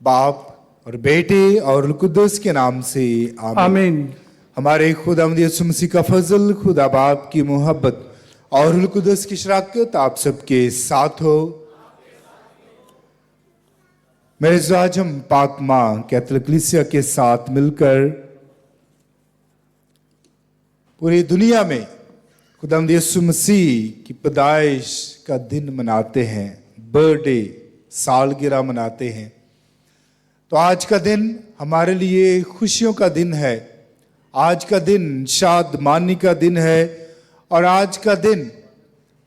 बाप और बेटे और कुद्दूस के नाम से आमीन। हमारे खुदावंद यीशु मसीह का फजल, खुदा बाप की मोहब्बत और रूह कुद्दूस की शराकत आप सबके साथ हो। मेरे आज हम पाक मां कैथोलिक कलीसिया के साथ मिलकर पूरी दुनिया में खुदावंद यीशु मसीह की पैदाइश का दिन मनाते हैं, बर्थडे, सालगिरह मनाते हैं। तो आज का दिन हमारे लिए खुशियों का दिन है, आज का दिन शादमानी का दिन है और आज का दिन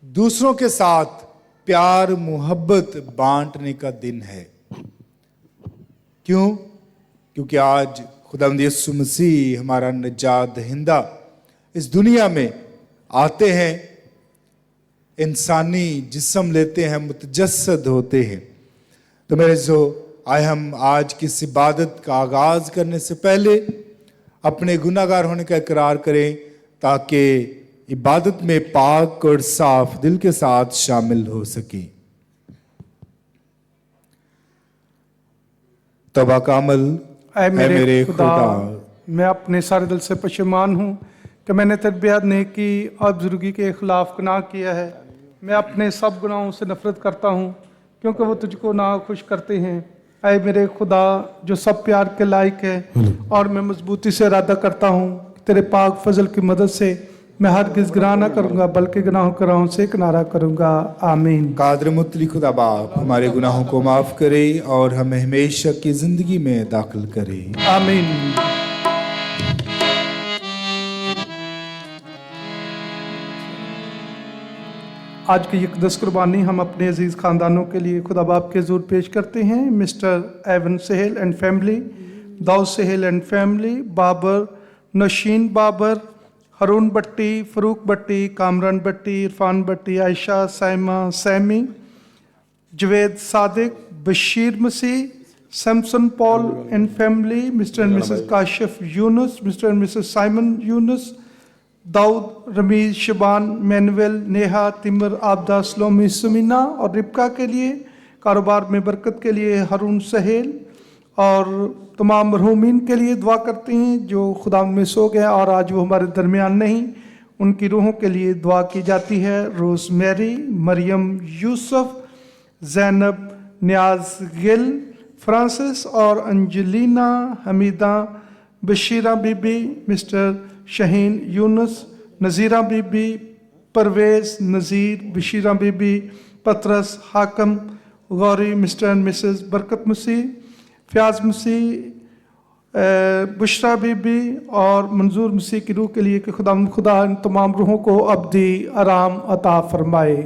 दूसरों के साथ प्यार मोहब्बत बांटने का दिन है। क्यों? क्योंकि आज खुदावंद यीशु मसीह हमारा निजात दहिंदा इस दुनिया में आते हैं, इंसानी जिस्म लेते हैं, मुतजस्सद होते हैं। तो मेरे आए हम आज की इस इबादत का आगाज करने से पहले अपने गुनाहगार होने का इकरार करें ताकि इबादत में पाक और साफ दिल के साथ शामिल हो सके। तौबा का अमल। ऐ मेरे खुदा, मैं अपने सारे दिल से पशेमान हूँ कि मैंने तरबियत नहीं की और बुजुर्गी के खिलाफ गुनाह किया है। मैं अपने सब गुनाहों से नफरत करता हूँ क्योंकि वो तुझको नाखुश करते हैं। ऐ मेरे खुदा जो सब प्यार के लायक है, और मैं मजबूती से इरादा करता हूँ कि तेरे पाक फजल की मदद से मैं हरगिज़ गुनाह ना करूँगा बल्कि गुनाहों के राहों से किनारा करूँगा। आमीन। कादर मुतली खुदा बाप हमारे गुनाहों को माफ़ करे और हमें हमेशा की ज़िंदगी में दाखिल करे। आमीन। आज की यकदस कुर्बानी हम अपने अजीज़ ख़ानदानों के लिए खुदा बाप के हज़ूर पेश करते हैं। Mister Evan Sahel and family, Daud Sahel and family, Babar, Nasheen Babar, Haroon Bhatti, Farooq Bhatti, Kamran Bhatti, Irfan Bhatti, Ayesha, Saima, Sammy, Javed Sadiq, Bashir Masih, Samson Paul and family, mister and Mrs Kashif Younus, mister and Mrs Simon Younus, Daud, Ramiz, Shaban, Manuel, Neha, Taimur, Abida, Salome, Sumina और रिबका के लिए, कारोबार में बरकत के लिए हरून सहेल और तमाम मरहूमीन के लिए दुआ करते हैं जो खुदा में सो गए और आज वो हमारे दरमियान नहीं, उनकी रूहों के लिए दुआ की जाती है। रोज़ मैरी, मरियम यूसुफ, जैनब, नियाज गिल, फ्रांसिस और अंजलिना, हमीदा, बशीरा बीबी, मिस्टर शहीन यूनुस, नज़ीरा बीबी, परवेज़, नज़ीर, बशीरा बीबी, पतरस, हाकम, गौरी, मिस्टर एंड मिसेस बरकत मसीह, फ़याज़ मसीह, बुशरा बीबी और मंजूर मसीह की रूह के लिए कि खुदा इन तमाम रूहों को अब्दी आराम अता फरमाए।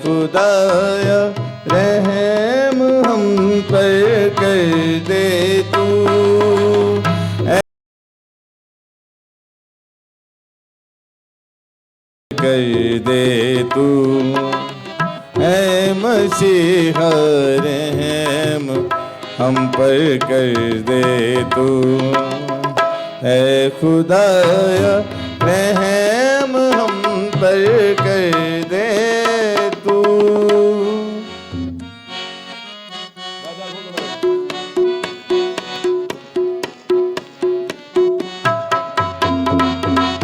खुदाया रहम हम पर कर दे तू, कर दे तू, ऐ मसीहा रहम हम पर कर दे तू, ऐ खुदाया रहम हम पर कर दे तू।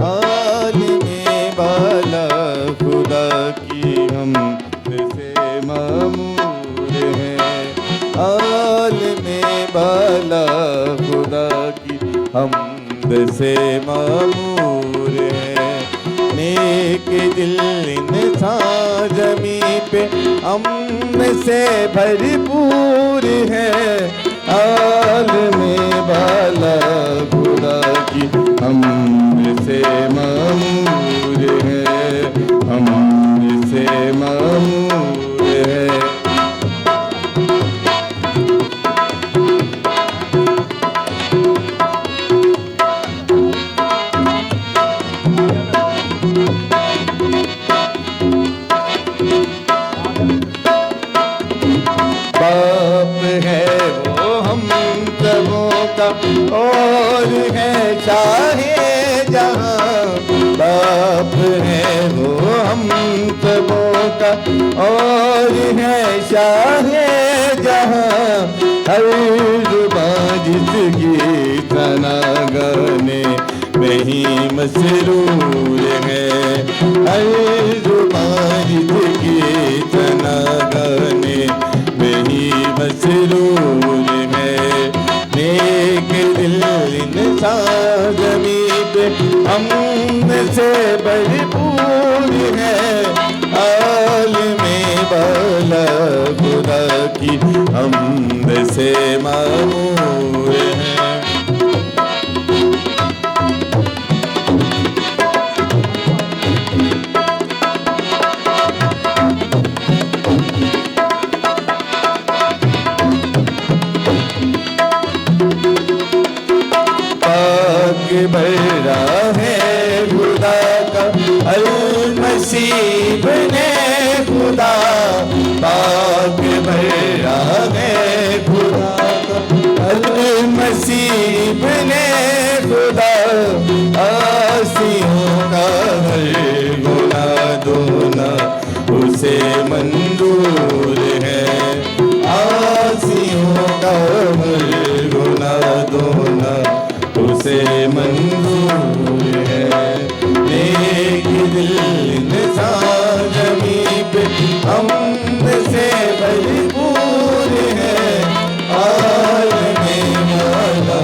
आलिमे बाला खुदा की हम से मामूर हैं, आलिमे बाला खुदा की हम से मामूर हैं, नेक दिल इंसान जमी पे अमन से भरपूर है, आलमे बाला खुदा की हम से मामूर है, हम से मामूर है। शाहे जहां, बाप है वो हम सबों का, और है शाहे जहां। हर जुबां जिसकी तना गाने में ही मसरूर है, हर जुबां जिसकी तना गाने में ही मसरूर है। नेक दिल इंसान ज़मीं पे अमन से भरपूर है, आलिम बाला खुदा की हमद से मामूर है। भरा है खुदा का अल मसीह ने खुदा, पाक भरा है खुदा का अल मसीह ने खुदा। आसियों का हर गुनाह धोना उसे मंजूर है, आसियों का हर गुनाह धोना उसे मंजूर है। नेक दिल इंसान ज़मीं पे अमन से भरपूर है, आलिम वाला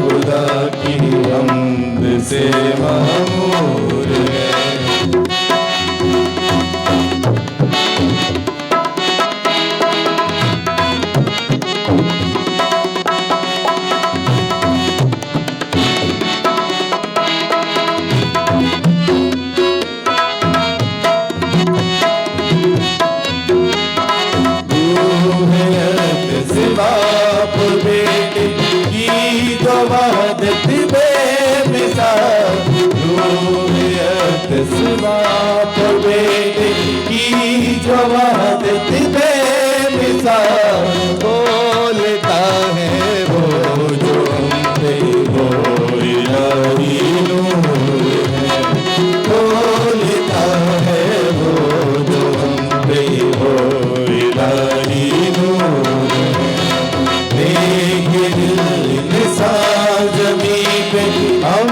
खुदा की हमद से मामूर है। बाप बेटे की जो वहदत बेमिसाल, रूहियत से बाप बेटे की जो वहदत बेमिसाल। बोलता है वो जो हम पे वो इलाही नूर है, बोलता है वो जो हम पे वो इलाही नूर है। इंसान ज़मीं पे हम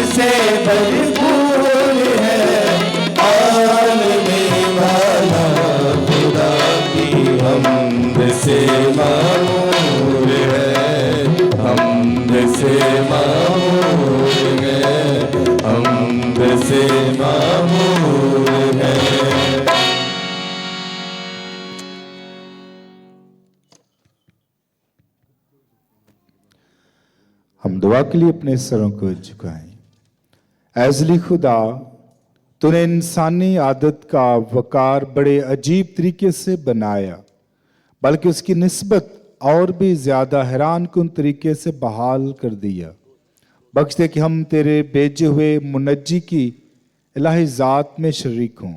से भरपूर है, आलिम वाला खुदा की हमद से मामूर है, हमद से मामूर है, हमद से मामूर है। हम दुआ के लिए अपने सरों को झुकाएं। ऐज़ली खुदा, तूने इंसानी आदत का वकार बड़े अजीब तरीके से बनाया, बल्कि उसकी निस्बत और भी ज्यादा हैरानकुन तरीके से बहाल कर दिया। बख्श दे कि हम तेरे भेजे हुए मुनज्जी की इलाही ज़ात में शरीक हों,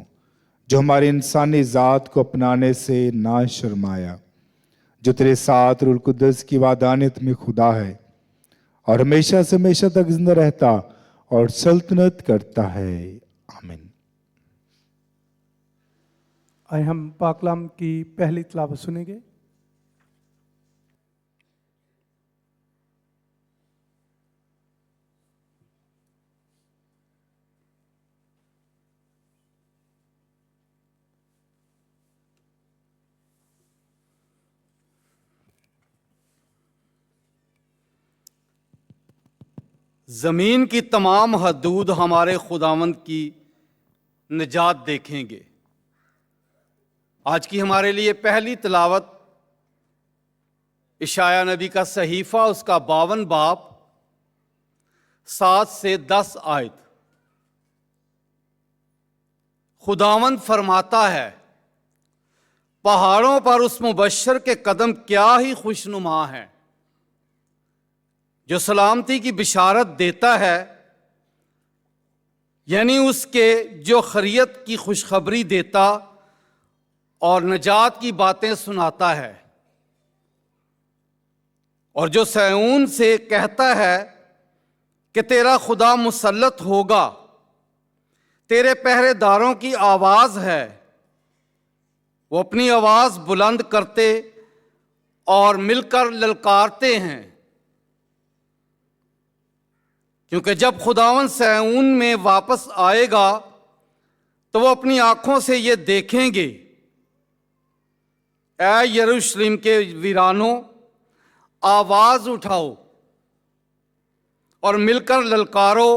जो हमारे इंसानी ज़ात को अपनाने से ना शर्माया, जो तेरे साथ रूह कुद्दस की वादानियत में खुदा है और हमेशा से हमेशा तक जिंदा रहता और सल्तनत करता है। आमीन। आइए हम पाकलाम की पहली तिलावत सुनेंगे। ज़मीन की तमाम हदूद हमारे खुदावंद की निजात देखेंगे। आज की हमारे लिए पहली तिलावत इशाया नबी का सहीफ़ा, उसका 52 बाब 7 से 10 आयत। खुदावंद फरमाता है, पहाड़ों पर उस मुबश्शिर के कदम क्या ही खुशनुमा हैं, जो सलामती की बिशारत देता है, यानी उसके जो खैरियत की खुशखबरी देता और नजात की बातें सुनाता है, और जो सयून से कहता है कि तेरा खुदा मुसल्लत होगा, तेरे पहरेदारों की आवाज़ है, वो अपनी आवाज़ बुलंद करते और मिलकर ललकारते हैं। क्योंकि जब खुदावन सैऊन में वापस आएगा तो वो अपनी आंखों से ये देखेंगे, ऐ यरूशलेम के वीरानों, आवाज़ उठाओ और मिलकर ललकारो,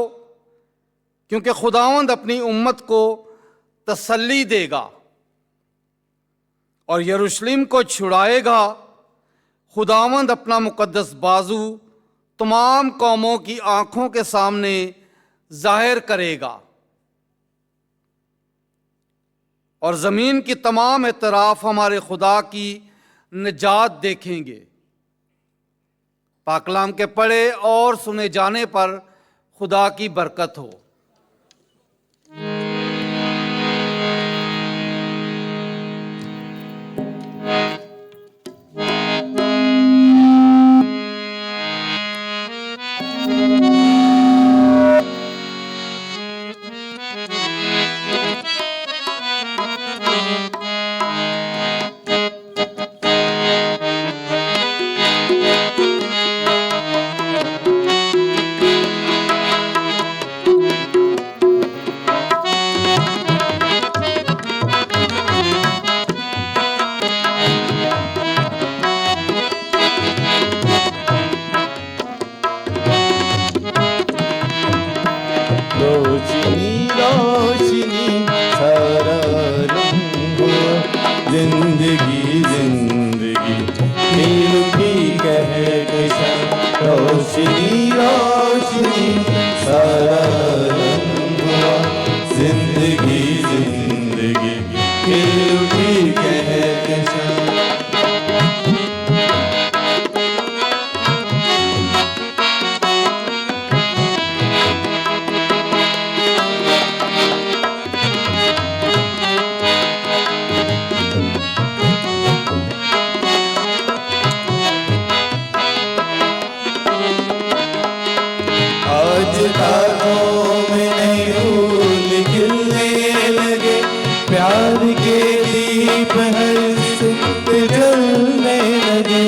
क्योंकि खुदावंद अपनी उम्मत को तसल्ली देगा और यरूशलेम को छुड़ाएगा। खुदावंद अपना मुकद्दस बाजू तमाम कौमों की आंखों के सामने जाहिर करेगा और ज़मीन की तमाम एतराफ़ हमारे खुदा की निजात देखेंगे। पाकलाम के पढ़े और सुने जाने पर खुदा की बरकत हो। रोशनी रोशनी सारा रंग हुआ, जिंदगी जिंदगी नील की कहकशां। रोशनी रोशनी सारा रंग हुआ, जिंदगी जिंदगी नील की कहकशां। आज तारों में नए फूल खिलने लगे, प्यार के दीप हर सिक्त जलने लगे।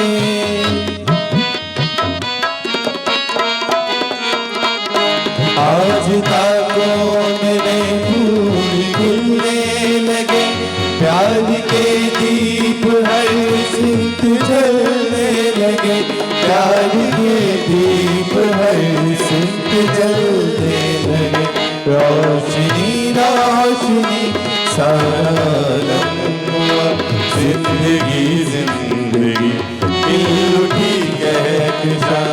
आज तारों में नए फूल खिलने लगे, प्यार के दीप हर सिक्त जलने लगे। प्यार के दीप हर सिक्त जलने लगे। रोशनी रोशनी सारा रंग हुआ, जिंदगी जिंदगी खिल उठी कहकशां।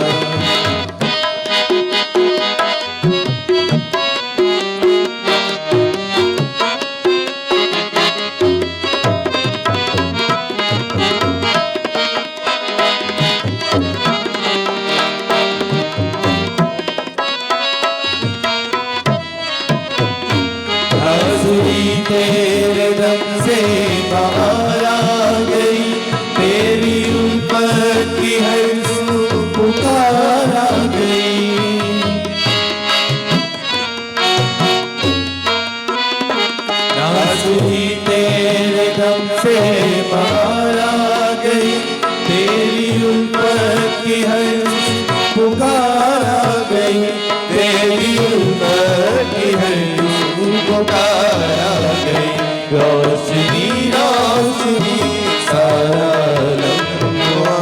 हाज़िरी तेरे दम से बाहर आ गई, तेरी उल्फत की हर सू पुकार आ गई। हाज़िरी तेरे दम से बाहर आ गई, तेरी उल्फत की हर पुकार आ गई। तेरी उल्फत की हर पुकार आ गई। रोशनी रोशनी सारा रंग हुआ,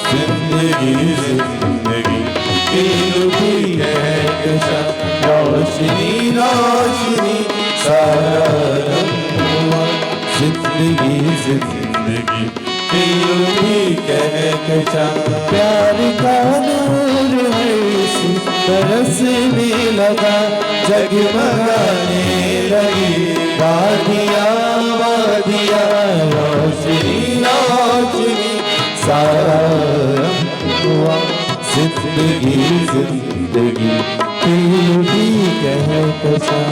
जिंदगी जिंदगी खिल उठी कहकशां। रोशनी रोशनी सारा रंग हुआ, जिंदगी जिंदगी खिल उठी कहकशां। प्यार का नूर है बरसने लगा, जगमगाने लगी वादियाँ वादियाँ। रोशनी रोशनी सारा रंग हुआ, जिंदगी जिंदगी खिल उठी कहकशां।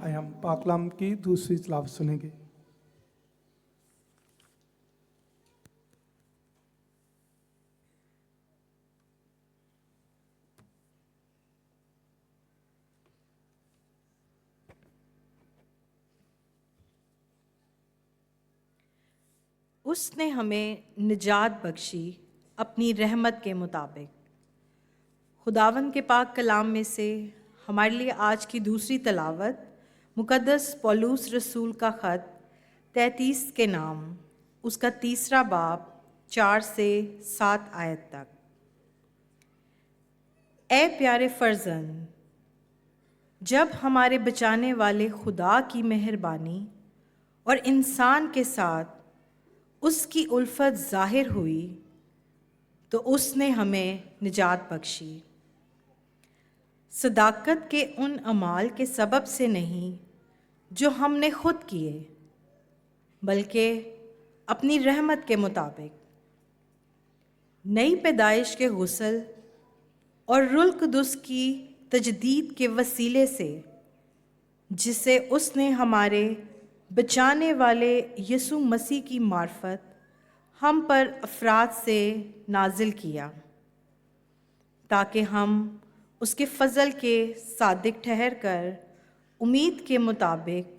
आइए हम पाकलाम की दूसरी तिलावत सुनेंगे। उसने हमें निजात बख्शी अपनी रहमत के मुताबिक। खुदावन के पाक कलाम में से हमारे लिए आज की दूसरी तलावत मुकद्दस पौलूस रसूल का ख़त 33 के नाम, उसका 3 बाब 4 से 7 आयत तक। ए प्यारे फर्जंद, जब हमारे बचाने वाले खुदा की मेहरबानी और इंसान के साथ उसकी उल्फत ज़ाहिर हुई तो उसने हमें निजात बख्शी, सदाकत के उन अमाल के सबब से नहीं जो हमने खुद किए, बल्कि अपनी रहमत के मुताबिक, नई पैदाइश के गुस्ल और रुल कुदस की तजदीद के वसीले से, जिसे उसने हमारे बचाने वाले यसु मसीह की मार्फत हम पर अफराद से नाजिल किया, ताकि हम उसके फ़ज़ल के सादिक ठहर कर उम्मीद के मुताबिक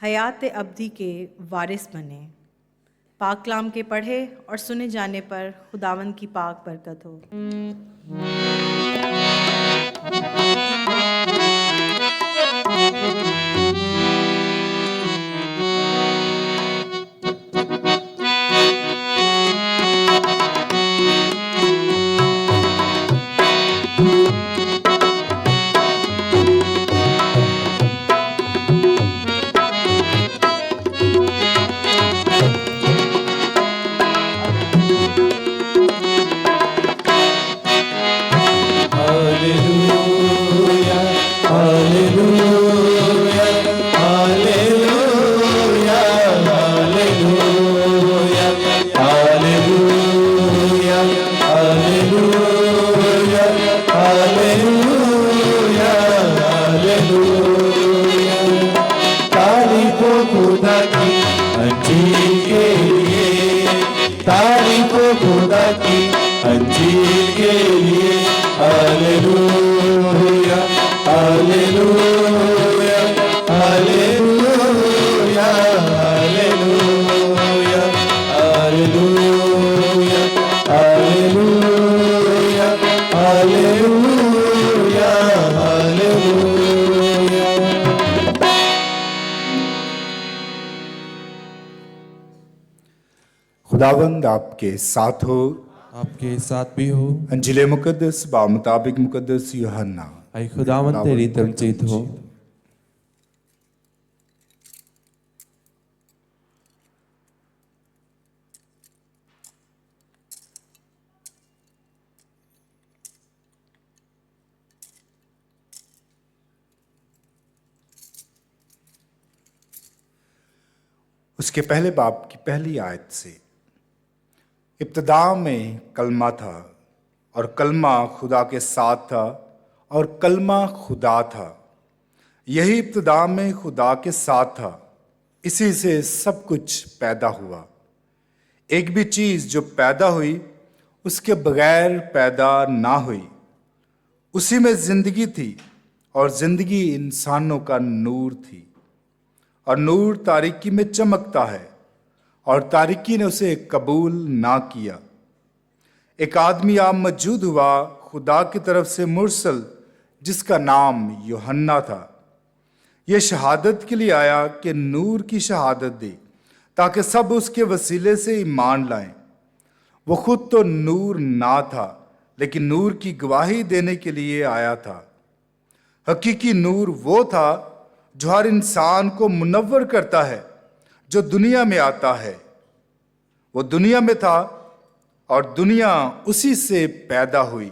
हयात अब्दी के वारिस बने। पाक कलाम के पढ़े और सुने जाने पर खुदावंद की पाक बरकत हो। खुदावंद आपके साथ हो, आपके साथ भी हो। अंजिल मुकद्दस बा मुताबिक मुकद्दस यूहन्ना। आई खुदावन तेरी तमजीद हो। उसके पहले बाब की पहली आयत से, इब्तिदा में कलमा था और कलमा खुदा के साथ था और कलमा खुदा था। यही इब्तिदा में खुदा के साथ था, इसी से सब कुछ पैदा हुआ। एक भी चीज़ जो पैदा हुई उसके बगैर पैदा ना हुई। उसी में जिंदगी थी और जिंदगी इंसानों का नूर थी, और नूर तारीकी में चमकता है और तारीकी ने उसे कबूल ना किया। एक आदमी आप मौजूद हुआ खुदा की तरफ से मुरसल, जिसका नाम यूहन्ना था। यह शहादत के लिए आया कि नूर की शहादत दे, ताकि सब उसके वसीले से ईमान लाएं। वो खुद तो नूर ना था, लेकिन नूर की गवाही देने के लिए आया था। हकीकी नूर वो था जो हर इंसान को मुनव्वर करता है जो दुनिया में आता है। वो दुनिया में था और दुनिया उसी से पैदा हुई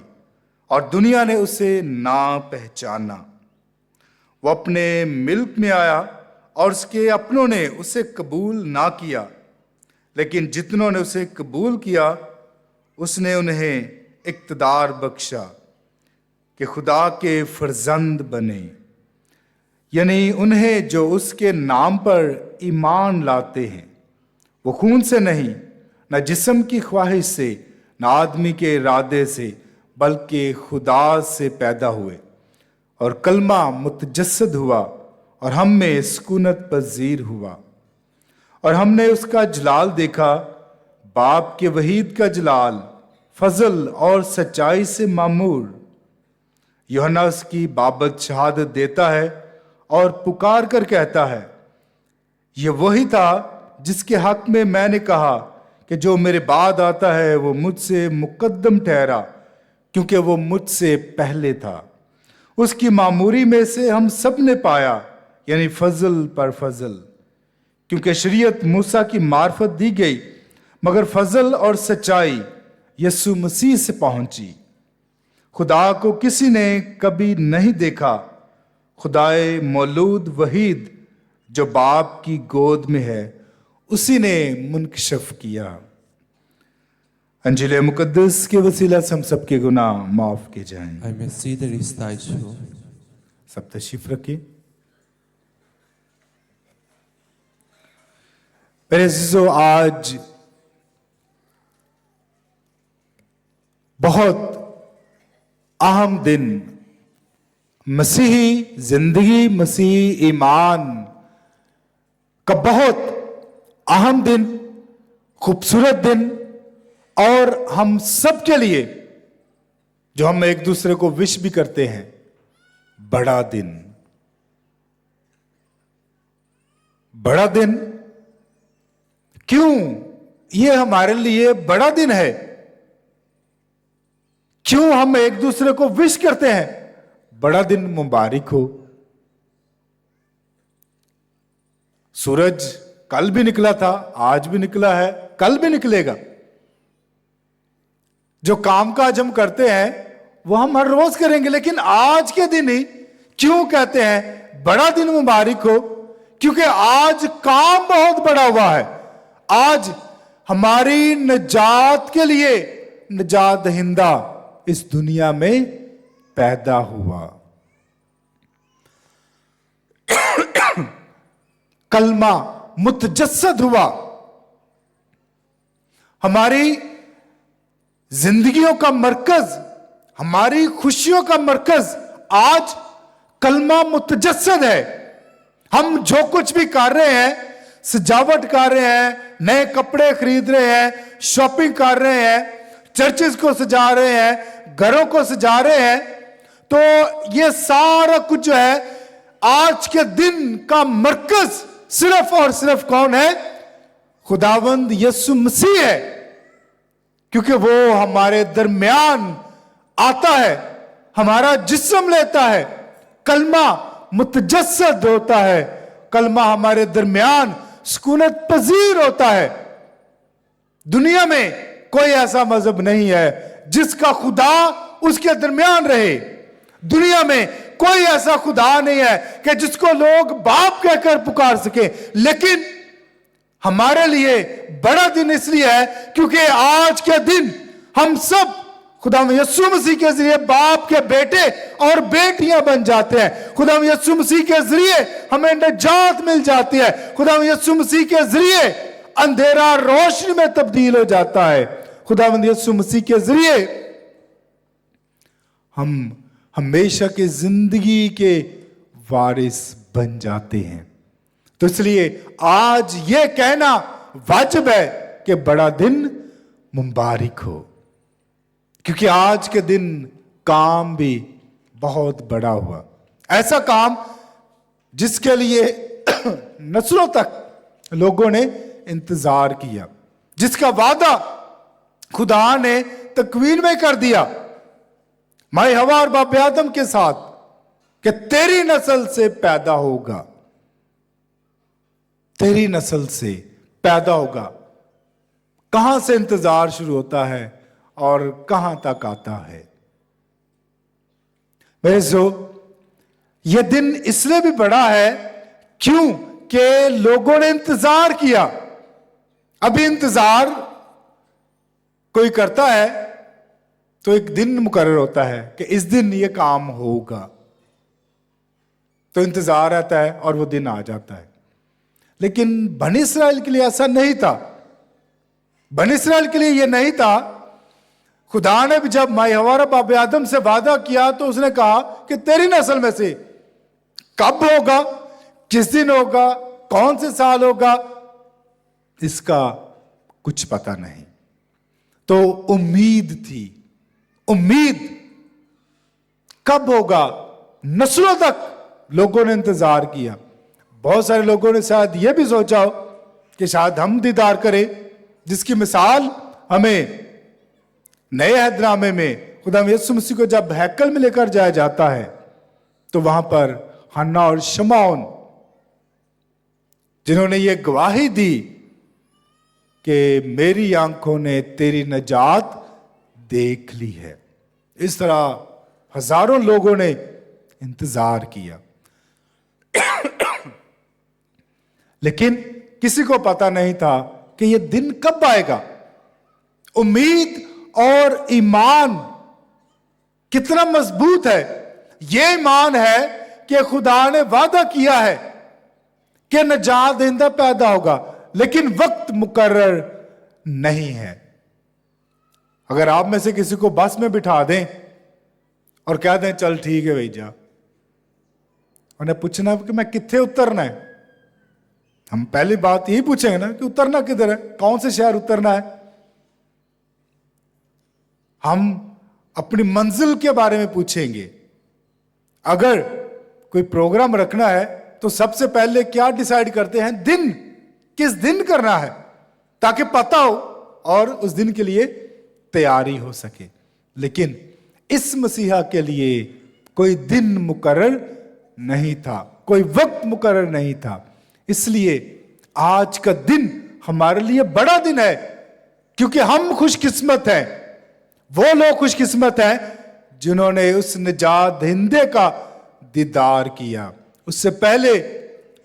और दुनिया ने उसे ना पहचाना। वो अपने मिल्क में आया और उसके अपनों ने उसे कबूल ना किया, लेकिन जितनों ने उसे कबूल किया उसने उन्हें इक़्तिदार बख्शा कि खुदा के फर्जंद बने, यानी उन्हें जो उसके नाम पर ईमान लाते हैं। वो खून से नहीं, न जिस्म की ख्वाहिश से, न आदमी के इरादे से, बल्कि खुदा से पैदा हुए। और कलमा मुतजस्सद हुआ और हम में सुकूनत पजीर हुआ, और हमने उसका जलाल देखा बाप के वहीद का जलाल, फजल और सच्चाई से मामूर। यूहन्ना उसकी बाबत शहादत देता है और पुकार कर कहता है, ये वही था जिसके हक में मैंने कहा कि जो मेरे बाद आता है वो मुझसे मुकद्दम ठहरा, क्योंकि वो मुझसे पहले था। उसकी मामूरी में से हम सब ने पाया, यानी फजल पर फजल। क्योंकि शरीयत मूसा की मार्फत दी गई, मगर फजल और सच्चाई यीशु मसीह से पहुंची। खुदा को किसी ने कभी नहीं देखा, खुदाए मौलूद वहीद जो बाप की गोद में है, उसी ने मुनकशफ किया। अंजिल मुकद्दस के वसीला से हम सबके गुनाह माफ किए जाएं। Ein Messider ist Teichu. सब तशरीफ रखिए। मेरे अजीजों, आज बहुत अहम दिन, मसीही जिंदगी, मसीही ईमान का बहुत अहम दिन, खूबसूरत दिन, और हम सब के लिए जो हम एक दूसरे को विश भी करते हैं, बड़ा दिन। बड़ा दिन क्यों ये हमारे लिए बड़ा दिन है? क्यों हम एक दूसरे को विश करते हैं? बड़ा दिन मुबारक हो। सूरज कल भी निकला था, आज भी निकला है, कल भी निकलेगा। जो कामकाज हम करते हैं वो हम हर रोज करेंगे, लेकिन आज के दिन ही क्यों कहते हैं बड़ा दिन मुबारक हो? क्योंकि आज काम बहुत बड़ा हुआ है। आज हमारी निजात के लिए निजात दहिंदा इस दुनिया में पैदा हुआ। कलमा मुतजस्सद हुआ। हमारी जिंदगियों का मरकज, हमारी खुशियों का मरकज आज कलमा मुतजस्सद है। हम जो कुछ भी कर रहे हैं, सजावट कर रहे हैं, नए कपड़े खरीद रहे हैं, शॉपिंग कर रहे हैं, चर्चेस को सजा रहे हैं, घरों को सजा रहे हैं, तो ये सारा कुछ जो है आज के दिन का मरकज सिर्फ और सिर्फ कौन है? खुदावंद यीशु मसीह है। क्योंकि वो हमारे दरमियान आता है, हमारा जिस्म लेता है, कलमा मुतजस्सद होता है, कलमा हमारे दरमियान सुकूनत पजीर होता है। दुनिया में कोई ऐसा मजहब नहीं है जिसका खुदा उसके दरमियान रहे। दुनिया में कोई ऐसा खुदा नहीं है कि जिसको लोग बाप कहकर पुकार सके। लेकिन हमारे लिए बड़ा दिन इसलिए है क्योंकि आज के दिन हम सब खुदा यीशु मसीह के जरिए बाप के बेटे और बेटियां बन जाते हैं। खुदा यीशु मसीह के जरिए हमें निजात मिल जाती है। खुदा यीशु मसीह के जरिए अंधेरा रोशनी में तब्दील हो जाता है। खुदा यीशु मसीह के जरिए हम हमेशा की जिंदगी के वारिस बन जाते हैं। तो इसलिए आज यह कहना वाजिब है कि बड़ा दिन मुबारक हो, क्योंकि आज के दिन काम भी बहुत बड़ा हुआ। ऐसा काम जिसके लिए नस्लों तक लोगों ने इंतजार किया, जिसका वादा खुदा ने तकवीन में कर दिया माए हवा और बाप आदम के साथ कि तेरी नस्ल से पैदा होगा, तेरी नस्ल से पैदा होगा। कहां से इंतजार शुरू होता है और कहां तक आता है? मेरे यह दिन इसलिए भी बड़ा है क्यों कि लोगों ने इंतजार किया। अभी इंतजार कोई करता है तो एक दिन मुकर्रर होता है कि इस दिन यह काम होगा, तो इंतजार रहता है और वो दिन आ जाता है। लेकिन बनी इस्राएल के लिए ऐसा नहीं था। बनी इस्राएल के लिए यह नहीं था। खुदा ने भी जब माई हवा बाप आदम से वादा किया तो उसने कहा कि तेरी नस्ल में से कब होगा, किस दिन होगा, कौन से साल होगा, इसका कुछ पता नहीं। तो उम्मीद थी, उम्मीद कब होगा, नस्लों तक लोगों ने इंतजार किया। बहुत सारे लोगों ने शायद यह भी सोचा हो कि शायद हम दीदार करें, जिसकी मिसाल हमें नए अहदनामे में खुदा यीशु मसीह को जब हैकल में लेकर जाया जाता है तो वहां पर हन्ना और शमौन, जिन्होंने ये गवाही दी कि मेरी आंखों ने तेरी नजात देख ली है, इस तरह हजारों लोगों ने इंतजार किया। लेकिन किसी को पता नहीं था कि यह दिन कब आएगा। उम्मीद और ईमान कितना मजबूत है। यह ईमान है कि खुदा ने वादा किया है कि नजात दहिंदा पैदा होगा, लेकिन वक्त मुकर्रर नहीं है। अगर आप में से किसी को बस में बिठा दें और कह दें चल ठीक है भाई जा, उन्हें पूछना कि मैं कित्थे उतरना है, हम पहली बात यही पूछेंगे ना कि उतरना किधर है, कौन से शहर उतरना है। हम अपनी मंजिल के बारे में पूछेंगे। अगर कोई प्रोग्राम रखना है तो सबसे पहले क्या डिसाइड करते हैं, दिन, किस दिन करना है, ताकि पता हो और उस दिन के लिए तैयारी हो सके। लेकिन इस मसीहा के लिए कोई दिन मुकर्रर नहीं था, कोई वक्त मुकर्रर नहीं था। इसलिए आज का दिन हमारे लिए बड़ा दिन है, क्योंकि हम खुशकिस्मत हैं। वो लोग खुशकिस्मत हैं जिन्होंने उस निजात दहिंदे का दीदार किया। उससे पहले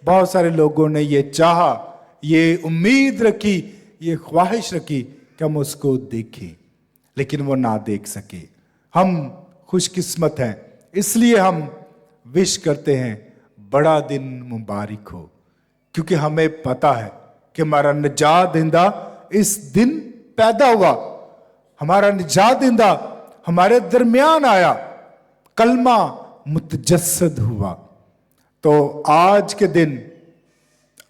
बहुत सारे लोगों ने ये चाहा, ये उम्मीद रखी, ये ख्वाहिश रखी कि हम उसको देखें, लेकिन वो ना देख सके। हम खुशकिस्मत हैं, इसलिए हम विश करते हैं बड़ा दिन मुबारक हो, क्योंकि हमें पता है कि हमारा निजात दहिंदा इस दिन पैदा हुआ। हमारा निजात दहिंदा हमारे दरमियान आया, कलमा मुतजस्सद हुआ। तो आज के दिन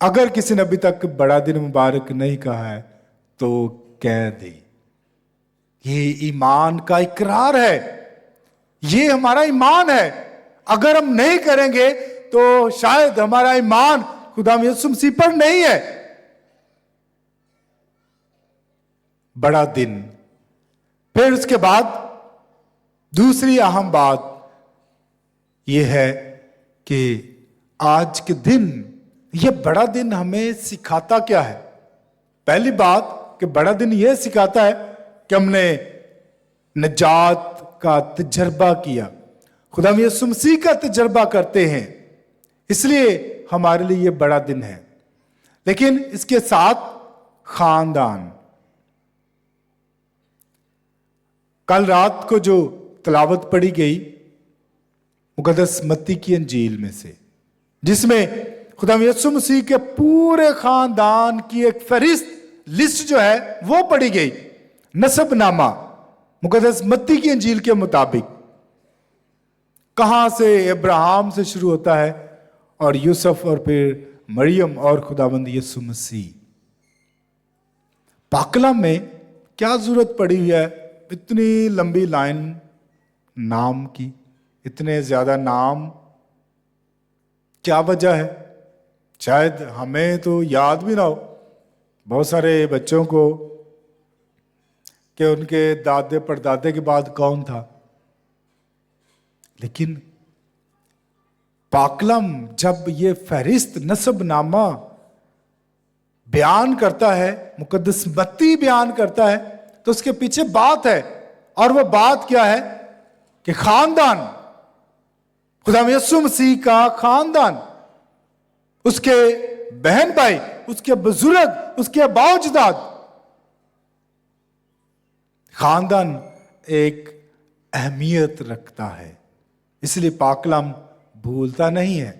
अगर किसी ने अभी तक बड़ा दिन मुबारक नहीं कहा है तो कह दे। ये ईमान का इकरार है, ये हमारा ईमान है। अगर हम नहीं करेंगे तो शायद हमारा ईमान खुदा यीशु मसीह पर नहीं है। बड़ा दिन। फिर उसके बाद दूसरी अहम बात यह है कि आज के दिन, यह बड़ा दिन हमें सिखाता क्या है। पहली बात कि बड़ा दिन यह सिखाता है कि हमने निजात का तजर्बा किया, खुदा यीशु मसीह का तजर्बा करते हैं, इसलिए हमारे लिए यह बड़ा दिन है। लेकिन इसके साथ खानदान, कल रात को जो तिलावत पढ़ी गई मुकद्दस मत्ती की अंजील में से, जिसमें खुदा यीशु मसीह के पूरे खानदान की एक फहरिस्त लिस्ट जो है वो पढ़ी गई। नसबनामा मुकद्दस मत्ती की अंजील के मुताबिक कहां से अब्राहम से शुरू होता है और यूसुफ और फिर मरियम और खुदावंद यीशु मसीह। पाकलम में क्या जरूरत पड़ी हुई है इतनी लंबी लाइन नाम की, इतने ज्यादा नाम, क्या वजह है? शायद हमें तो याद भी ना हो, बहुत सारे बच्चों को, कि उनके दादे परदादे के बाद कौन था। लेकिन पाकलम जब ये फहरिस्त नसबनामा बयान करता है, मुकद्दस मत्ती बयान करता है, तो उसके पीछे बात है। और वो बात क्या है कि खानदान, खुदा यीशु मसीह का खानदान, उसके बहन भाई, उसके बुजुर्ग, उसके अबाउजदाद, खानदान एक अहमियत रखता है। इसलिए पाकलम भूलता नहीं है,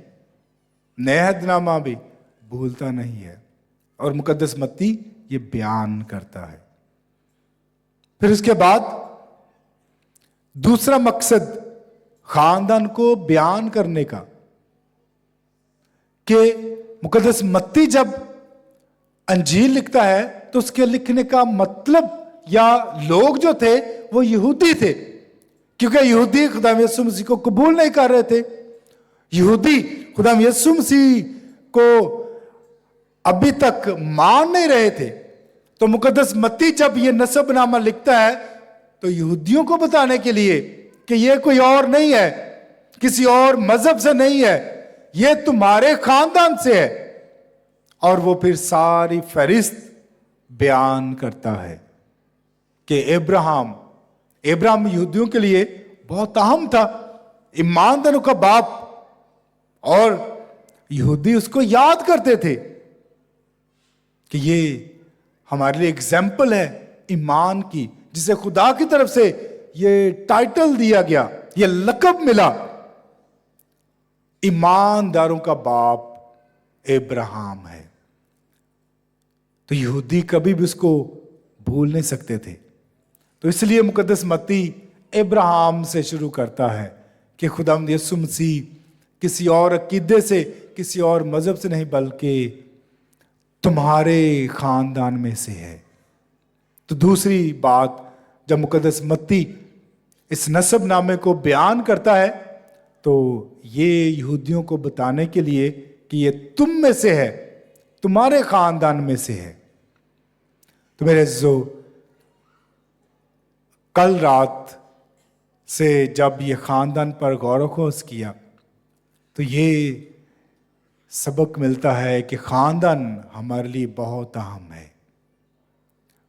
नहदनामा भी भूलता नहीं है, और मुकद्दस मत्ती ये बयान करता है। फिर उसके बाद दूसरा मकसद खानदान को बयान करने का, कि मुकद्दस मत्ती जब अंजील लिखता है तो उसके लिखने का मतलब या लोग जो थे वो यहूदी थे, क्योंकि यहूदी खुदा यीशु मसीह को कबूल नहीं कर रहे थे। यहूदी खुदा यीशु मसीह को अभी तक मान नहीं रहे थे। तो मुकद्दस मत्ती जब ये नसबनामा लिखता है तो यहूदियों को बताने के लिए कि ये कोई और नहीं है, किसी और मजहब से नहीं है, ये तुम्हारे खानदान से है। और वो फिर सारी फहरिस्त बयान करता है कि इब्राहिम यहूदियों के लिए बहुत अहम था, ईमानदारों का बाप, और यहूदी उसको याद करते थे कि ये हमारे लिए एग्जाम्पल है ईमान की, जिसे खुदा की तरफ से ये टाइटल दिया गया, ये लक़ब मिला, ईमानदारों का बाप इब्राहिम है। तो यहूदी कभी भी उसको भूल नहीं सकते थे। तो इसलिए मुकद्दस मत्ती इब्राहिम से शुरू करता है कि खुदावंद यीशु मसीह किसी और अकीदे से, किसी और मजहब से नहीं, बल्कि तुम्हारे खानदान में से है। तो दूसरी बात, जब मुकद्दस मत्ती इस नसबनामे को बयान करता है तो ये यहूदियों को बताने के लिए कि ये तुम में से है, तुम्हारे खानदान में से है। तो मेरे जो कल रात से जब ये खानदान पर गौर खोज किया तो ये सबक मिलता है कि खानदान हमारे लिए बहुत अहम है।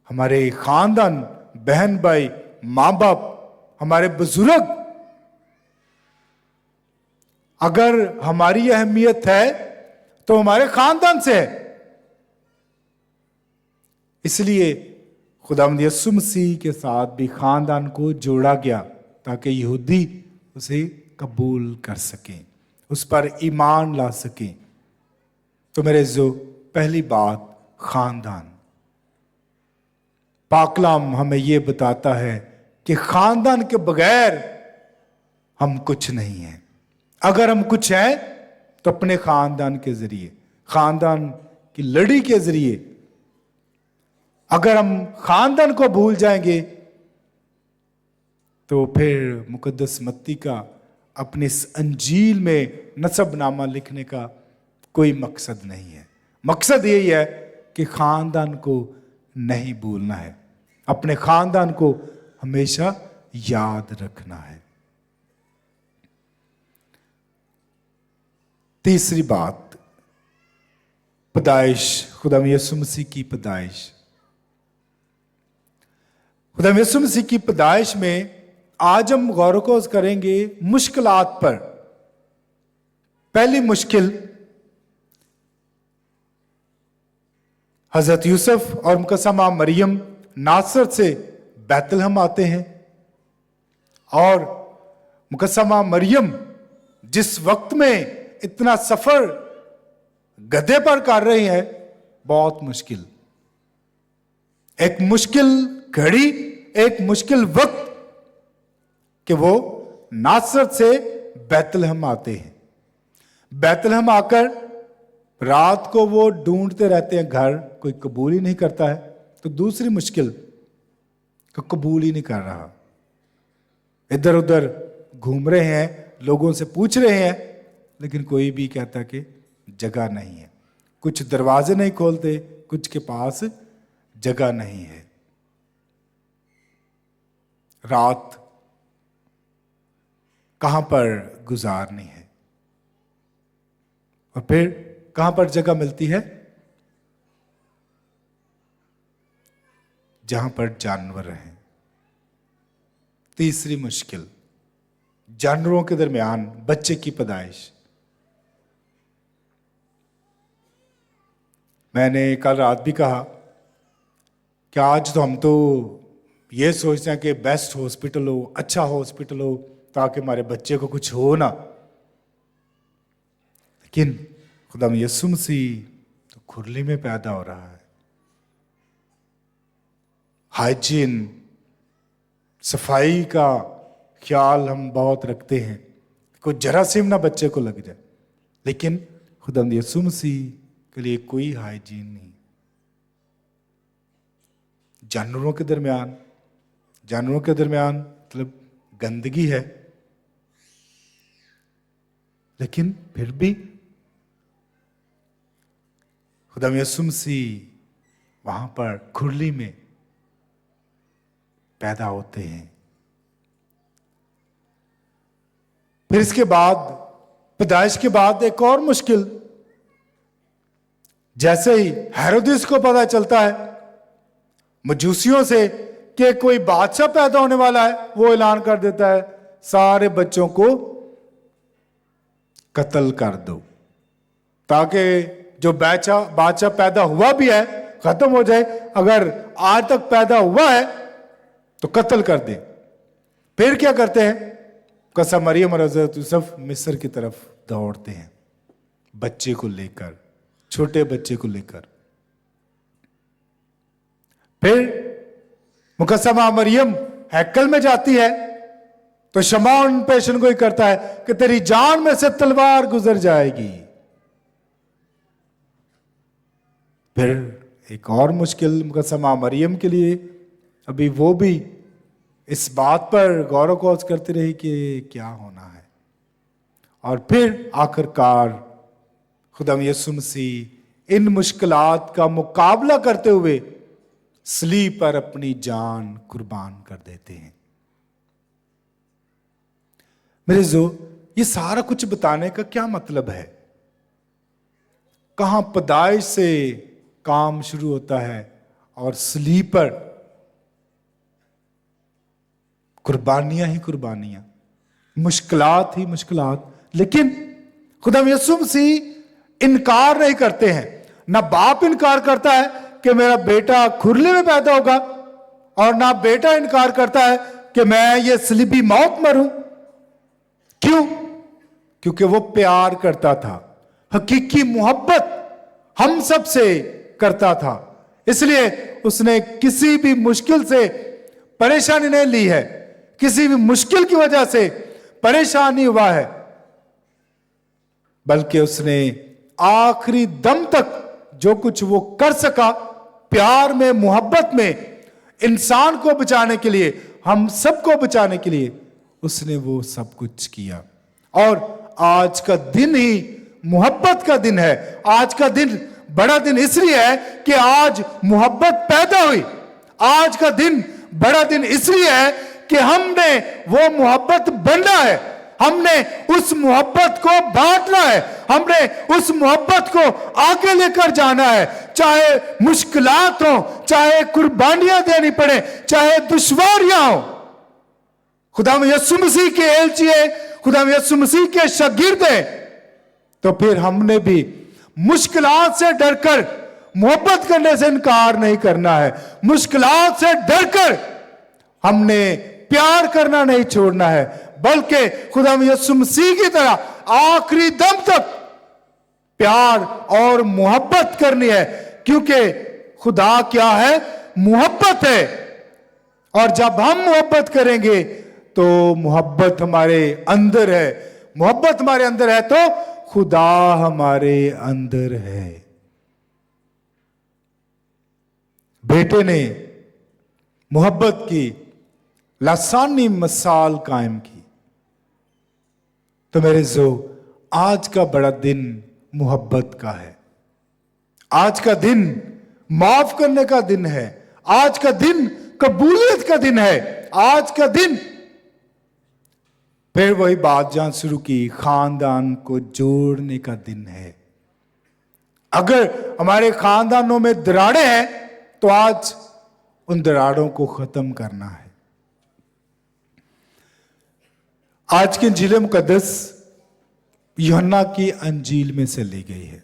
हमारे खानदान, बहन भाई, माँ बाप, हमारे बुजुर्ग, अगर हमारी अहमियत है तो हमारे खानदान से है। इसलिए खुदावंद यीशु मसीह के साथ भी खानदान को जोड़ा गया ताकि यहूदी उसे कबूल कर सकें, उस पर ईमान ला सकें। तो मेरे जो पहली बात, खानदान। पाकलाम हमें यह बताता है कि खानदान के बगैर हम कुछ नहीं हैं। अगर हम कुछ हैं तो अपने खानदान के जरिए, खानदान की लड़ी के जरिए। अगर हम खानदान को भूल जाएंगे तो फिर मुकद्दस मत्ती का अपने इस अंजील में नसबनामा लिखने का कोई मकसद नहीं है। मकसद यही है कि खानदान को नहीं भूलना है, अपने खानदान को हमेशा याद रखना है। तीसरी बात, पैदाइश, खुदा यीशु मसीह की पैदाइश। खुदा यीशु मसीह की पैदाइश में आज हम गौर खोज करेंगे मुश्किलात पर। पहली मुश्किल, हजरत यूसुफ और मुकस्समा मरियम नासरत से बैतलहम आते हैं, और मुकस्समा मरियम जिस वक्त में इतना सफर गधे पर कर रही है, बहुत मुश्किल, एक मुश्किल घड़ी, एक मुश्किल वक्त कि वो नासरत से बैतलहम आते हैं। बैतलहम आकर रात को वो ढूंढते रहते हैं, घर कोई कबूल ही नहीं करता है। तो दूसरी मुश्किल को कबूल ही नहीं कर रहा, इधर उधर घूम रहे हैं, लोगों से पूछ रहे हैं, लेकिन कोई भी कहता कि जगह नहीं है। कुछ दरवाजे नहीं खोलते, कुछ के पास जगह नहीं है। रात कहां पर गुजारनी है, और फिर कहां पर जगह मिलती है? जहां पर जानवर हैं। तीसरी मुश्किल, जानवरों के दरमियान बच्चे की पैदाइश। मैंने कल रात भी कहा कि आज तो हम तो ये सोचते हैं कि बेस्ट हॉस्पिटल हो, अच्छा हॉस्पिटल हो, ताकि हमारे बच्चे को कुछ हो ना। लेकिन खुदा यीशु मसीह तो खुरली में पैदा हो रहा है। हाइजीन, सफाई का ख्याल हम बहुत रखते हैं, कोई जरासीम ना बच्चे को लग जाए, लेकिन खुदा यीशु मसीह के लिए कोई हाइजीन नहीं। जानवरों के दरमियान मतलब गंदगी है, लेकिन फिर भी खुदा यीशु मसीह वहां पर खुरली में पैदा होते हैं। फिर इसके बाद, पैदाइश के बाद एक और मुश्किल, जैसे ही हेरोदेस को पता चलता है मजूसियों से कि कोई बादशाह पैदा होने वाला है, वो ऐलान कर देता है सारे बच्चों को कत्ल कर दो, ताकि जो बादशाह पैदा हुआ भी है खत्म हो जाए, अगर आज तक पैदा हुआ है तो कत्ल कर दे। फिर क्या करते हैं, कसा मरियम और हजरत यूसुफ मिस्र की तरफ दौड़ते हैं, बच्चे को लेकर, छोटे बच्चे को लेकर। फिर मुकस्समा मरियम हैकल में जाती है तो शमौन पेशन को ही करता है कि तेरी जान में से तलवार गुजर जाएगी। फिर एक और मुश्किल मुकस्समा मरियम के लिए, अभी वो भी इस बात पर गौर खोज करती रही कि क्या होना है। और फिर आखिरकार खुदाम यीशु मसीह इन मुश्किलात का मुकाबला करते हुए सलीब पर अपनी जान कुर्बान कर देते हैं। मेरे जो ये सारा कुछ बताने का क्या मतलब है? कहां पैदाइश से काम शुरू होता है और सलीब पर कुर्बानियां ही कुर्बानियां, मुश्किलात ही मुश्किलात। लेकिन खुदा यीशु मसीह इनकार नहीं करते हैं। ना बाप इनकार करता है कि मेरा बेटा खुरले में पैदा होगा, और ना बेटा इनकार करता है कि मैं ये सलीबी मौत मरूं। क्यों? क्योंकि वो प्यार करता था, हकीकी मोहब्बत हम सब से करता था, इसलिए उसने किसी भी मुश्किल से परेशानी नहीं ली है, किसी भी मुश्किल की वजह से परेशान नहीं हुआ है, बल्कि उसने आखिरी दम तक जो कुछ वो कर सका प्यार में, मोहब्बत में, इंसान को बचाने के लिए, हम सबको बचाने के लिए, उसने वो सब कुछ किया। और आज का दिन ही मोहब्बत का दिन है। आज का दिन बड़ा दिन इसलिए है कि आज मोहब्बत पैदा हुई। आज का दिन बड़ा दिन इसलिए है कि हमने वो मोहब्बत बनना है, हमने उस मोहब्बत को बांटना है, हमने उस मोहब्बत को आगे लेकर जाना है। चाहे मुश्किलात हो, चाहे कुर्बानियां देनी पड़े, चाहे दुश्वारियां हो। खुदा यीशु मसीह के एलची है, खुदा यीशु मसीह के शागिर्द हैं, तो फिर हमने भी मुश्किलात से डरकर मोहब्बत करने से इनकार नहीं करना है। मुश्किलात से डरकर हमने प्यार करना नहीं छोड़ना है, बल्कि खुदा यीशु मसीह की तरह आखिरी दम तक प्यार और मोहब्बत करनी है। क्योंकि खुदा क्या है? मोहब्बत है। और जब हम मोहब्बत करेंगे तो मोहब्बत हमारे अंदर है, मोहब्बत हमारे अंदर है तो खुदा हमारे अंदर है। बेटे ने मोहब्बत की लासानी मिसाल कायम की। तो मेरे जो आज का बड़ा दिन मोहब्बत का है, आज का दिन माफ करने का दिन है, आज का दिन कबूलियत का दिन है, आज का दिन फिर वही बात जहां शुरू की, खानदान को जोड़ने का दिन है। अगर हमारे खानदानों में दरारें हैं तो आज उन दरारों को खत्म करना है। आज की इंजील मुकद्दस यूहन्ना की अंजील में से ली गई है।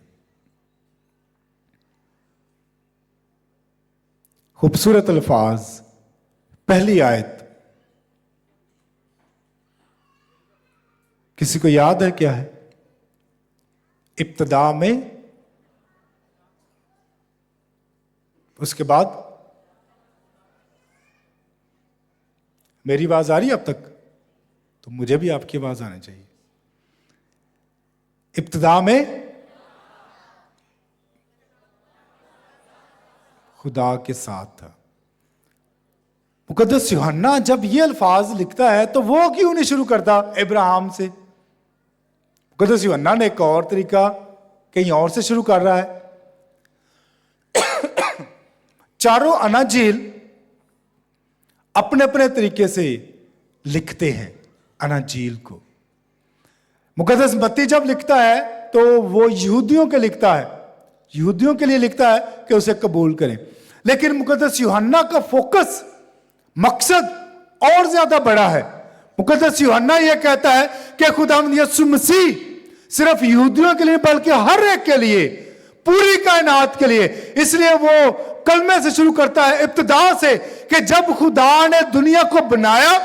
खूबसूरत अल्फाज, पहली आयत, किसी को याद है क्या है? इब्तिदा में, उसके बाद मेरी आवाज आ रही है अब तक? तो मुझे भी आपकी आवाज आनी चाहिए। इब्तिदा में खुदा के साथ था, मुकद्दस यूहन्ना जब ये अल्फाज लिखता है तो वो क्यों नहीं शुरू करता इब्राहिम से? मुकद्दस यूहन्ना ने एक और तरीका कहीं और से शुरू कर रहा है। चारों अनाजील अपने अपने तरीके से लिखते हैं अनाजील को। मुकद्दस मत्ती जब लिखता है तो वो यहूदियों के लिखता है, यहूदियों के लिए लिखता है कि उसे कबूल करें। लेकिन मुकद्दस यूहन्ना का फोकस, मकसद और ज्यादा बड़ा है। मुकद्दस यूहन्ना यह कहता है कि खुदावंद यीशु मसीह सिर्फ यहूदियों के लिए बल्कि हर एक के लिए, पूरी कायनात के लिए। इसलिए वो कलमे से शुरू करता है, इब्तिदा से, कि जब खुदा ने दुनिया को बनाया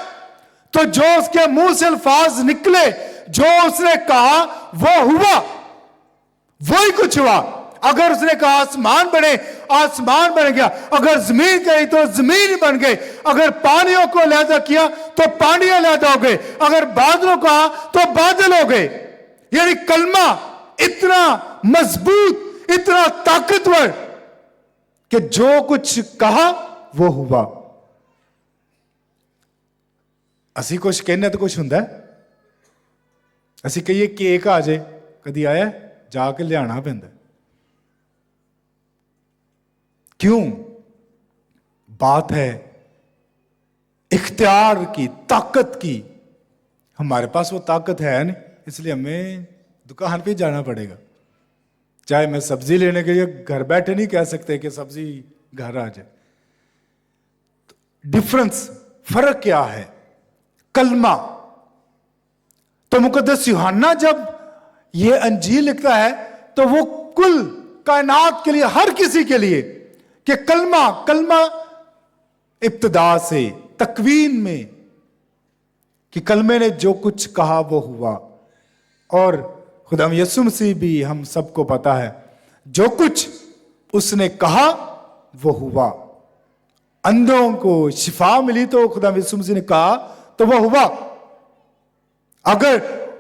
तो जो उसके मुंह से अल्फाज निकले, जो उसने कहा वो हुआ, वही कुछ हुआ। अगर उसने कहा आसमान बने, आसमान बन गया। अगर जमीन कही तो जमीन बन गई। अगर पानियों को अलहदा किया तो पानी अलहदा हो गए। अगर बादलों को कहा तो बादल हो गए। यानी कलमा इतना मजबूत, इतना ताकतवर कि जो कुछ कहा वो हुआ। ਅਸੀਂ कुछ कहने तो कुछ ਹੁੰਦਾ ਅਸੀਂ ਕਹੀਏ ਕੇਕ ਆ ਜਾਏ, ਕਦੀ ਆਇਆ? ਜਾ ਕੇ ਲਿਆਣਾ ਪੈਂਦਾ। क्यों? बात है इख्तियार की, ताकत की। हमारे पास वो ताकत है नहीं, इसलिए हमें दुकान पे जाना पड़ेगा। चाहे मैं सब्जी लेने के लिए घर बैठे नहीं कह सकते कि सब्जी घर आ जाए। डिफरेंस, फर्क क्या है? कलमा। तो मुकद्दस यूहन्ना जब ये अंजील लिखता है तो वो कुल कायनात के लिए, हर किसी के लिए, कि कलमा, कलमा इब्तिदा से, तकवीन में, कि कलमे ने जो कुछ कहा वो हुआ। और खुदाम यीशु मसीह भी, हम सबको पता है, जो कुछ उसने कहा वो हुआ। अंधों को शिफा मिली तो खुदाम यीशु मसीह ने कहा तो वो हुआ। अगर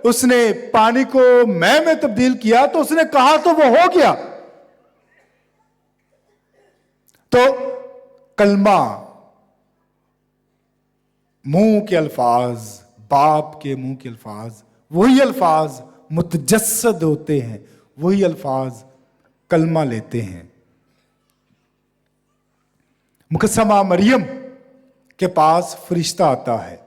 उसने पानी को मैं में तब्दील किया तो उसने कहा तो वो हो गया। तो कलमा, मुंह के अल्फाज, बाप के मुंह के अल्फाज, वही अल्फाज मुतजस्सद होते हैं, वही अल्फाज कलमा लेते हैं। मुकस्समा मरियम के पास फरिश्ता आता है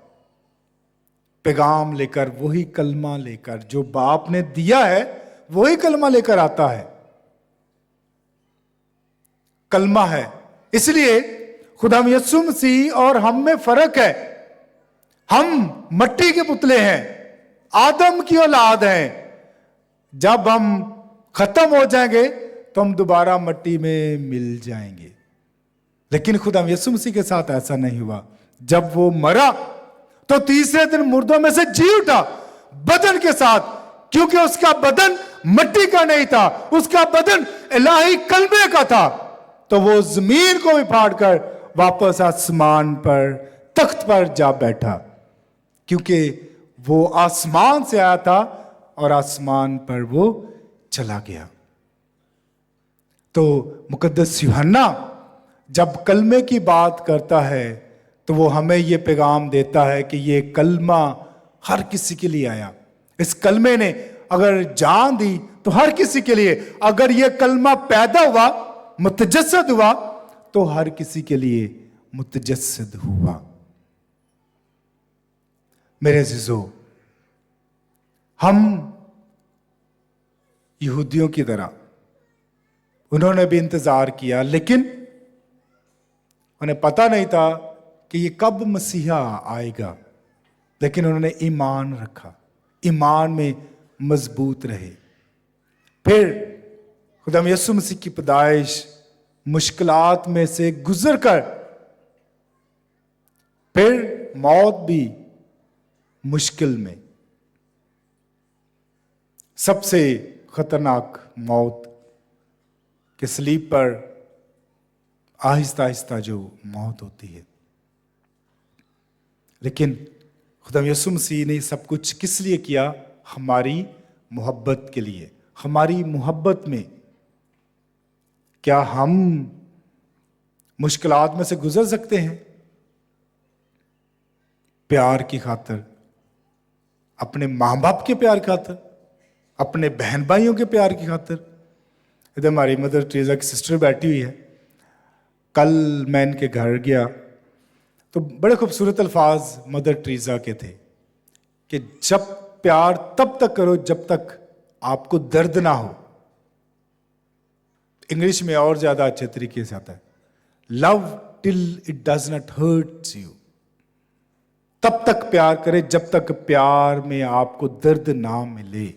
पैगाम लेकर, वही कलमा लेकर, जो बाप ने दिया है वही कलमा लेकर आता है। कलमा है। इसलिए खुदाम यीशु मसीह और हम में फर्क है। हम मट्टी के पुतले हैं, आदम की औलाद हैं। जब हम खत्म हो जाएंगे तो हम दोबारा मट्टी में मिल जाएंगे। लेकिन खुदाम यीशु मसीह के साथ ऐसा नहीं हुआ। जब वो मरा तो तीसरे दिन मुर्दों में से जी उठा, बदन के साथ, क्योंकि उसका बदन मट्टी का नहीं था, उसका बदन इलाही कलमे का था। तो वो जमीन को भी फाड़कर वापस आसमान पर, तख्त पर जा बैठा, क्योंकि वो आसमान से आया था और आसमान पर वो चला गया। तो मुकद्दस यूहन्ना जब कलमे की बात करता है तो वो हमें ये पैगाम देता है कि ये कलमा हर किसी के लिए आया। इस कलमे ने अगर जान दी तो हर किसी के लिए। अगर ये कलमा पैदा हुआ, मुतजस्सद हुआ, तो हर किसी के लिए मुतजस्सद हुआ। मेरे अज़ीज़ों, हम यहूदियों की तरह, उन्होंने भी इंतजार किया, लेकिन उन्हें पता नहीं था कि ये कब मसीहा आएगा। लेकिन उन्होंने ईमान रखा, ईमान में मजबूत रहे। फिर खुदाम यीशु मसीह की पैदाइश मुश्किलात में से गुजर कर, फिर मौत भी मुश्किल में, सबसे खतरनाक मौत के सलीब पर आहिस्ता आहिस्ता जो मौत होती है। लेकिन खुदाम यीशु मसीह ने सब कुछ किस लिए किया? हमारी मोहब्बत के लिए। हमारी मोहब्बत में क्या हम मुश्किलात में से गुजर सकते हैं? प्यार की खातर, अपने माँ बाप के प्यार की खातर, अपने बहन भाइयों के प्यार की खातर। इधर हमारी मदर टेरेसा की सिस्टर बैठी हुई है। कल मैं इनके घर गया तो बड़े खूबसूरत अल्फाज मदर टेरेसा के थे कि जब प्यार तब तक करो जब तक आपको दर्द ना हो। इंग्लिश में और ज्यादा अच्छे तरीके से आता है, love till it does not hurt you. तब तक प्यार करें जब तक प्यार में आपको दर्द ना मिले।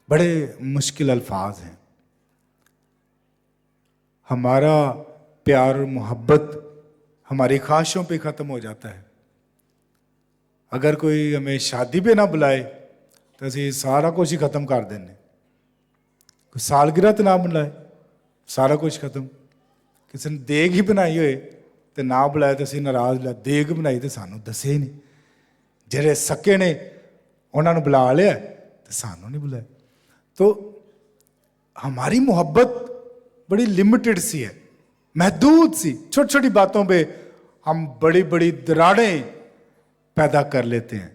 बड़े मुश्किल अल्फाज हैं। हमारा प्यार और मोहब्बत हमारी ख्वाहिशों पे ख़त्म हो जाता है। अगर कोई हमें शादी पे ना बुलाए तो ਅਸੀਂ सारा कुछ ही ख़त्म कर देने। कोई सालगिरह तो ना बुलाए, सारा कुछ ख़त्म। किसी ने देग ही बनाई होए तो ना बुलाए तो ਅਸੀਂ नाराज़ ला। देग बनाई तो सानू दसे ही नहीं। ਜਿਹੜੇ ਸਕੇ ਨੇ ਉਹਨਾਂ ਨੂੰ बुला लिया तो सानू नहीं बुलाया। तो हमारी मोहब्बत बड़ी लिमिटेड सी है, महदूद सी। छोटी छोटी बातों पे हम बड़ी बड़ी दरारें पैदा कर लेते हैं।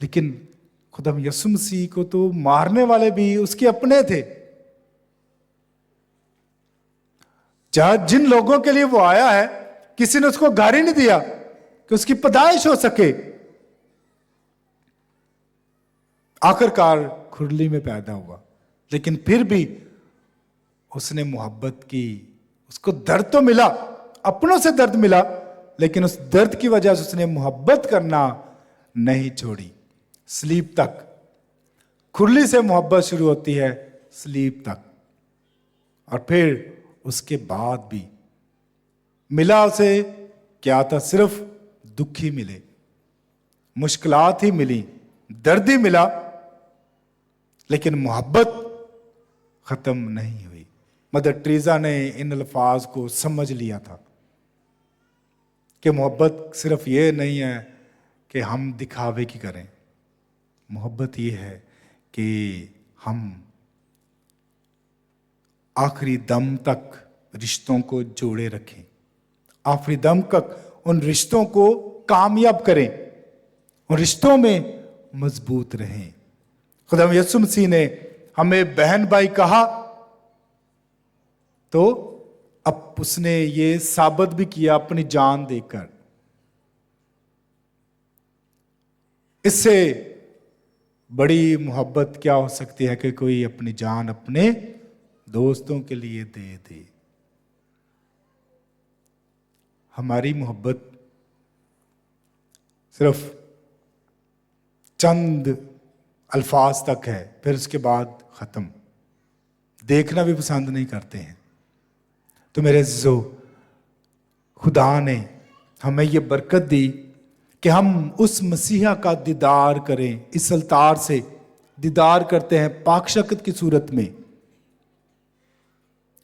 लेकिन खुदा यीशु मसीह को तो मारने वाले भी उसके अपने थे। जहां जिन लोगों के लिए वो आया है, किसी ने उसको गारी नहीं दिया कि उसकी पैदाइश हो सके। आखिरकार खुरली में पैदा हुआ, लेकिन फिर भी उसने मोहब्बत की। उसको दर्द तो मिला, अपनों से दर्द मिला, लेकिन उस दर्द की वजह से उसने मोहब्बत करना नहीं छोड़ी। स्लीप तक, खुरली से मोहब्बत शुरू होती है, स्लीप तक। और फिर उसके बाद भी मिला उसे क्या था? सिर्फ दुख ही मिले, मुश्किलात ही मिली, दर्द ही मिला, लेकिन मोहब्बत खत्म नहीं हुई। मदर टेरेसा ने इन अल्फाज को समझ लिया था कि मोहब्बत सिर्फ ये नहीं है कि हम दिखावे की करें। मोहब्बत ये है कि हम आखिरी दम तक रिश्तों को जोड़े रखें, आखिरी दम तक उन रिश्तों को कामयाब करें, उन रिश्तों में मजबूत रहें। खुदा यीशु मसीह ने हमें बहन भाई कहा तो अब उसने ये साबित भी किया अपनी जान देकर। इससे बड़ी मोहब्बत क्या हो सकती है कि कोई अपनी जान अपने दोस्तों के लिए दे दे। हमारी मोहब्बत सिर्फ चंद अल्फाज तक है, फिर उसके बाद खत्म। देखना भी पसंद नहीं करते हैं। तो मेरे अज़ीज़ों, खुदा ने हमें ये बरकत दी कि हम उस मसीहा का दीदार करें। इस अल्तार से दीदार करते हैं पाक शकत की सूरत में।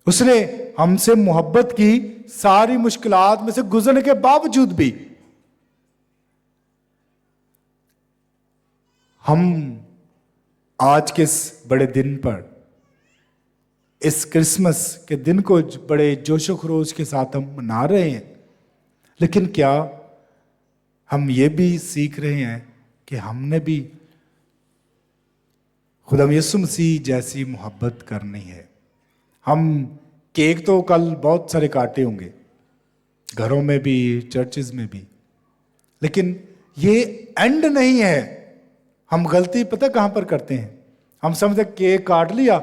उसने हमसे मोहब्बत की, सारी मुश्किलात में से गुजरने के बावजूद भी हम आज के इस बड़े दिन पर, इस क्रिसमस के दिन को बड़े जोशो खरोश के साथ हम मना रहे हैं। लेकिन क्या हम ये भी सीख रहे हैं कि हमने भी खुदा यीशु मसीह जैसी मोहब्बत करनी है? हम केक तो कल बहुत सारे काटे होंगे, घरों में भी, चर्चेज में भी, लेकिन ये एंड नहीं है। हम गलती पता कहां पर करते हैं? हम समझते केक काट लिया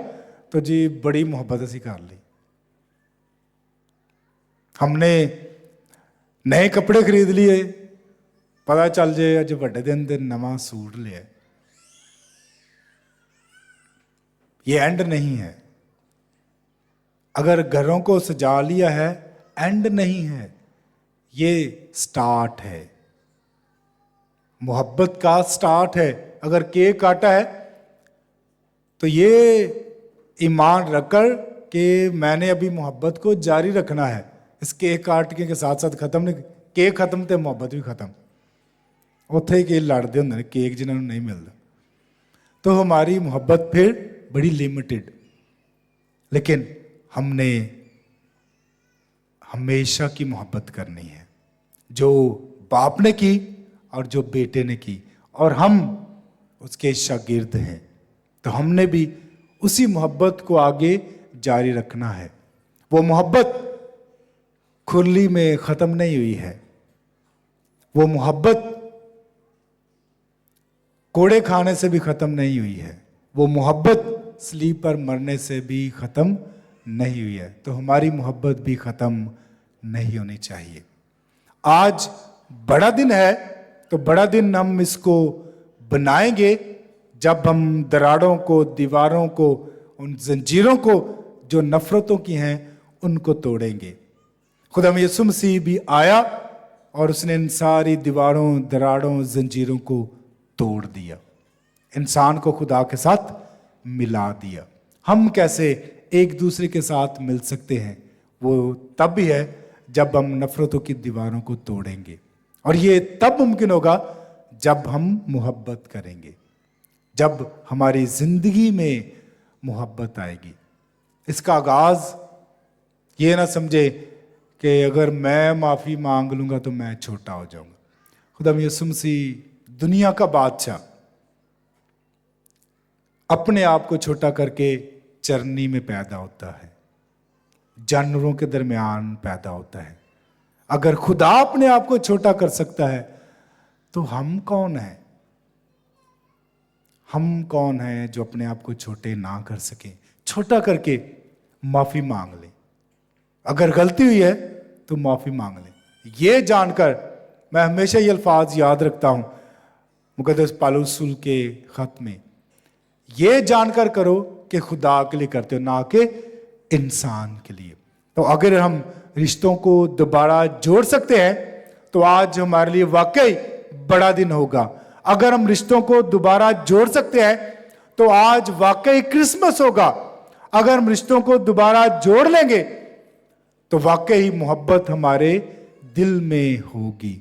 तो जी बड़ी मोहब्बत ऐसी कर ली। हमने नए कपड़े खरीद लिए, पता चल जाए अज बड़े दिन दे नवा सूट लिया। ये एंड नहीं है। अगर घरों को सजा लिया है, एंड नहीं है, ये स्टार्ट है। मोहब्बत का स्टार्ट है। अगर केक काटा है तो ये ईमान रखकर कि मैंने अभी मोहब्बत को जारी रखना है। इस केक काटने के साथ साथ खत्म नहीं, केक खत्म तो मोहब्बत भी खत्म। उत्थे ही लड़ते होंगे केक जिन्होंने नहीं मिलता। तो हमारी मोहब्बत फिर बड़ी लिमिटेड। लेकिन हमने हमेशा की मोहब्बत करनी है, जो बाप ने की और जो बेटे ने की, और हम उसके शागिर्द हैं, तो हमने भी उसी मोहब्बत को आगे जारी रखना है। वो मोहब्बत खुरली में ख़त्म नहीं हुई है, वो मोहब्बत कोड़े खाने से भी ख़त्म नहीं हुई है, वो मोहब्बत स्लीप पर मरने से भी ख़त्म नहीं हुई है, तो हमारी मोहब्बत भी ख़त्म नहीं होनी चाहिए। आज बड़ा दिन है, तो बड़ा दिन हम इसको बनाएंगे जब हम दरारों को, दीवारों को, उन जंजीरों को जो नफ़रतों की हैं उनको तोड़ेंगे। खुदा यीशु मसीह भी आया और उसने इन सारी दीवारों, दरारों, जंजीरों को तोड़ दिया, इंसान को खुदा के साथ मिला दिया। हम कैसे एक दूसरे के साथ मिल सकते हैं, वो तब भी है जब हम नफ़रतों की दीवारों को तोड़ेंगे, और ये तब मुमकिन होगा जब हम मोहब्बत करेंगे, जब हमारी ज़िंदगी में मोहब्बत आएगी। इसका आगाज़ ये ना समझे कि अगर मैं माफ़ी मांग लूँगा तो मैं छोटा हो जाऊँगा। खुदा यीशु मसीह दुनिया का बादशाह अपने आप को छोटा करके चरनी में पैदा होता है, जानवरों के दरमियान पैदा होता है। अगर खुदा अपने आप को छोटा कर सकता है तो हम कौन हैं? हम कौन हैं जो अपने आप को छोटे ना कर सके? छोटा करके माफ़ी मांग ले, अगर गलती हुई है तो माफ़ी मांग ले। ये जानकर मैं हमेशा ये अल्फाज याद रखता हूँ मुक़द्दस पौलुस के ख़त में, ये जानकर करो कि खुदा के लिए करते हो, ना कि इंसान के लिए। तो अगर हम रिश्तों को दोबारा जोड़ सकते हैं तो आज हमारे लिए वाकई बड़ा दिन होगा। अगर हम रिश्तों को दोबारा जोड़ सकते हैं तो आज वाकई क्रिसमस होगा। अगर हम रिश्तों को दोबारा जोड़ लेंगे तो वाकई मोहब्बत हमारे दिल में होगी।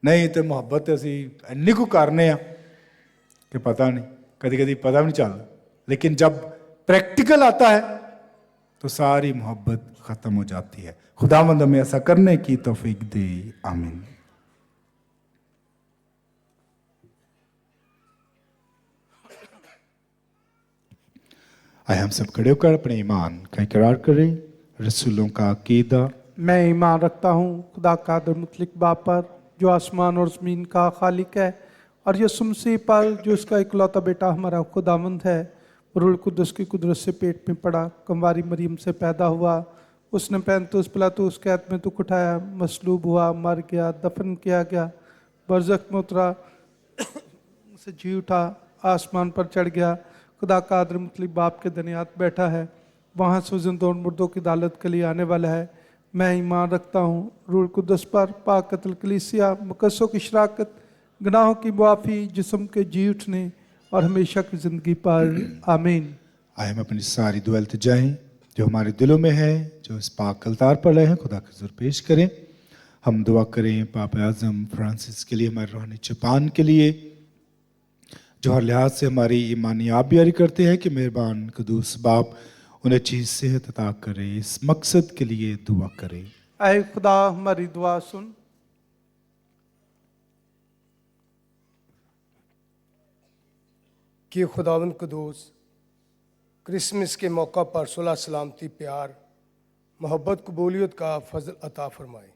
नहीं तो मोहब्बत असी इन्नी को करने कि पता नहीं, कभी कभी पता भी नहीं चलता, लेकिन जब प्रैक्टिकल आता है तो सारी मोहब्बत ख़त्म हो जाती है। खुदावंद हमें ऐसा करने की तौफीक दे, आमीन। आए हम सब खड़े होकर अपने ईमान का इकरार करें। रसूलों का अकीदा। मैं ईमान रखता हूँ खुदा कादिर मुतलक बाप पर, जो आसमान और ज़मीन का खालिक है, और यीशु मसीह पर, जो उसका इकलौता बेटा हमारा खुदावंद है, रूह कुदस की कुदरत से पेट में पड़ा, कंवारी मरियम से पैदा हुआ, उसने पैंतुस पिलातुस कैद में दुख उठाया, मसलूब हुआ, मर गया, दफन किया गया, बरज़ख में उतरा, से जी उठा, आसमान पर चढ़ गया, खुदा कादिर मुतलक बाप के दनियात बैठा है, वहाँ से जिंदा और मुर्दों की अदालत के लिए आने वाला है। मैं ईमान रखता हूँ रूह कुदस पर, पाक कत्ल कलीसिया, मुकद्दसों की शराकत, गुनाहों की मुआफ़ी, जिस्म के जी उठने और हमेशा की ज़िंदगी पर, आमीन। आए हम अपनी सारी दुआ इल्तिजाएं जो हमारे दिलों में है, जो इस पाक अलतार पर रहे हैं, खुदा के हुज़ूर पेश करें। हम दुआ करें पाप आज़म फ्रांसिस के लिए, हमारे रूहानी चौपान के लिए, जो हर लिहाज से हमारी ईमानी आबियारी करते हैं कि मेहरबान कुदूस बाप उन्हें अच्छी सेहत अता करे। इस मकसद के लिए दुआ करें। आए खुदा हमारी दुआ सुन। कि खुदावंद कुदूस क्रिसमस के मौका पर सुलह सलामती, प्यार, मोहब्बत, कबूलियत का फजल अता फरमाए,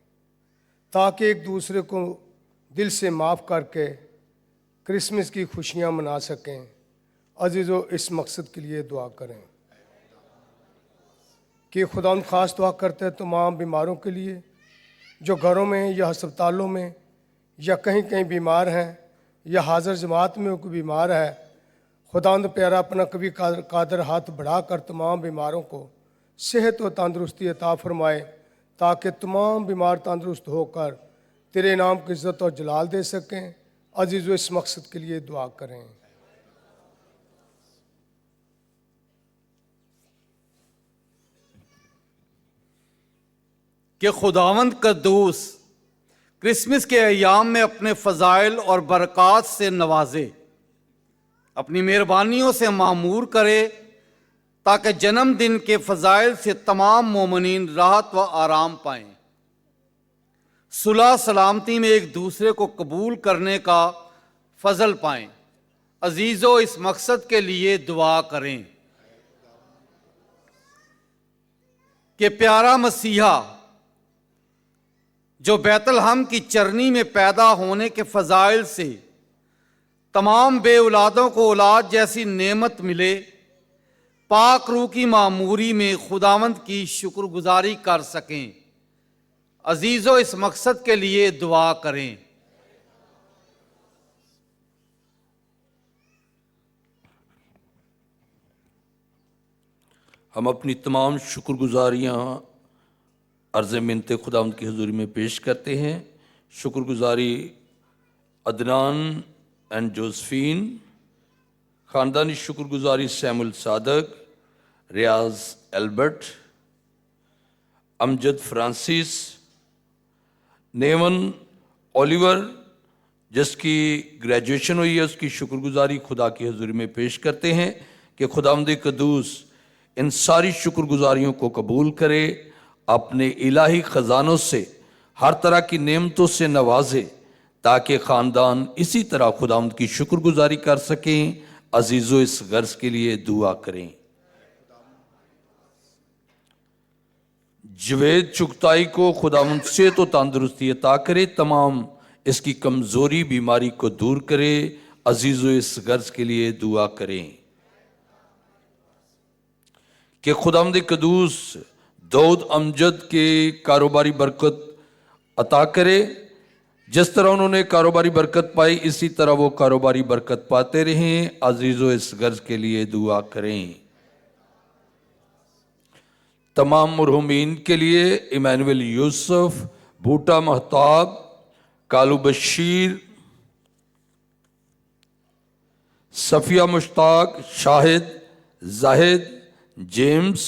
ताकि एक दूसरे को दिल से माफ़ करके क्रिसमस की खुशियाँ मना सकें। अजीज़ों, इस मकसद के लिए दुआ करें कि खुदावंद ख़ास दुआ करते हैं तमाम बीमारों के लिए जो घरों में या अस्पतालों में या कहीं कहीं बीमार हैं, या हाज़िर जमात में कोई बीमार है। खुदावंद प्यारा अपना कभी कादर हाथ बढ़ाकर तमाम बीमारों को सेहत व तंदरुस्ती अता फरमाए, ताकि तमाम बीमार तंदरुस्त होकर तेरे नाम की इज़्ज़त और जलाल दे सकें। अजीज़ों, इस मकसद के लिए दुआ करें। कि खुदावंद कद्दूस क्रिसमस के अयाम में अपने फ़ज़ाइल और बरक़ात से नवाजे, अपनी मेहरबानियों से मामूर करे, ताकि जन्मदिन के फ़ज़ाइल से तमाम मोमिनीन राहत व आराम पाएं। सुलह सलामती में एक दूसरे को कबूल करने का फजल पाएं। अजीजों, इस मकसद के लिए दुआ करें कि प्यारा मसीहा जो बैतलहम की चरनी में पैदा होने के फजाइल से तमाम बेऔलादों को औलाद जैसी नेमत मिले, पाक रूह की मामूरी में खुदावंद की शुक्रगुजारी कर सकें। अजीजों, इस मकसद के लिए दुआ करें। हम अपनी तमाम शुक्रगुजारियाँ अर्ज़ मिन्नत खुदावंद की हजूरी में पेश करते हैं। शुक्रगुजारी अदनान एंड जोसफीन, ख़ानदानी शुक्रगुजारी Samuel Sadiq, Riaz Albert, Amjad Francis, Nevan Oliver जिसकी ग्रेजुएशन हुई है, उसकी शुक्रगुजारी खुदा की हजूरी में पेश करते हैं कि खुदावंद कदूस इन सारी शुक्रगुजारियों को कबूल करे, अपने इलाही ख़जानों से हर तरह की नेमतों से नवाजे, ताकि ख़ानदान इसी तरह खुदावंद की शुक्रगुजारी कर सकें। अजीज़ों, इस गर्ज के लिए दुआ करें। जवेद चुगताई को खुदावंद से तो तंदुरुस्ती अता करे, तमाम इसकी कमज़ोरी बीमारी को दूर करे। अजीज़ों, इस गर्ज के लिए दुआ करें कि खुदावंद कदूस दाऊद अमजद के कारोबारी बरकत अता करे। जिस तरह उन्होंने कारोबारी बरकत पाई, इसी तरह वो कारोबारी बरकत पाते रहें। अजीज़ों, इस गर्ज के लिए दुआ करें। तमाम मरहूमीन के लिए इमानुएल यूसुफ, बूटा महताब, कालू बशीर, सफ़िया मुश्ताक, शाहिद, जाहिद, जेम्स,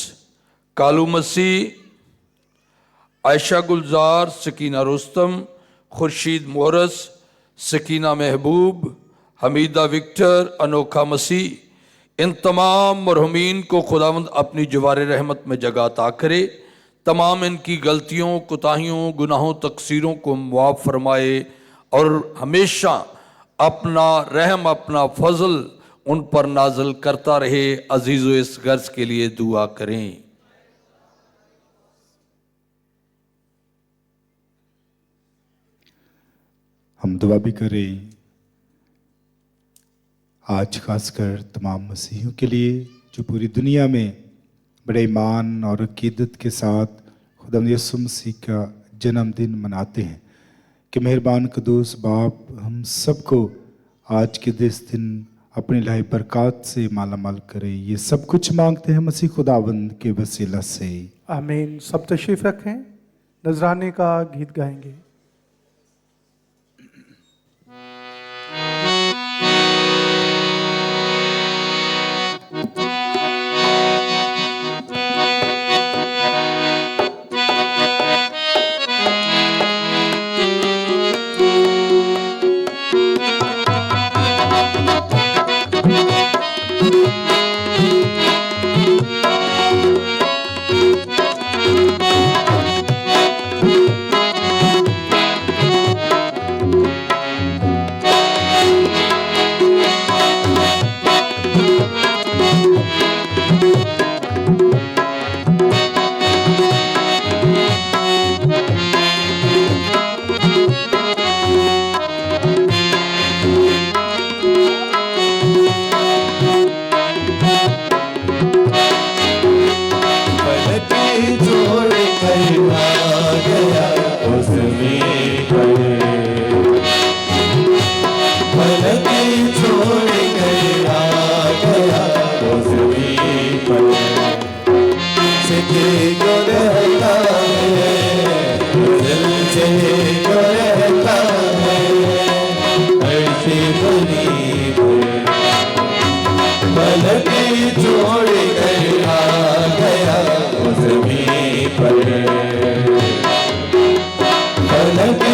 कालू मसीह, आयशा गुलजार, सकीना रुस्तम, खुर्शीद मोरस, सकीना महबूब, हमीदा विक्टर, अनोखा मसीह, इन तमाम मरहूमीन को खुदावंद अपनी जवार रहमत में जगह अता करे। तमाम इनकी गलतियों, कोताहियों, गुनाहों, तकसीरों को मुआफ़ फरमाए और हमेशा अपना रहम, अपना फजल उन पर नाजल करता रहे। अजीज़ों, इस गर्ज के लिए दुआ करें। हम दुआ भी करें आज खासकर तमाम मसीहियों के लिए जो पूरी दुनिया में बड़े ईमान और अकीदत के साथ खुदावंद यीशु मसीह का जन्मदिन मनाते हैं, कि मेहरबान कदूस बाप हम सबको आज के इस दिन अपनी इलाही बरक़ात से माला माल करे। ये सब कुछ मांगते हैं मसीह खुदावंद के वसीला से, आमीन। सब तशरीफ़ रखें, नजराने का गीत गाएंगे।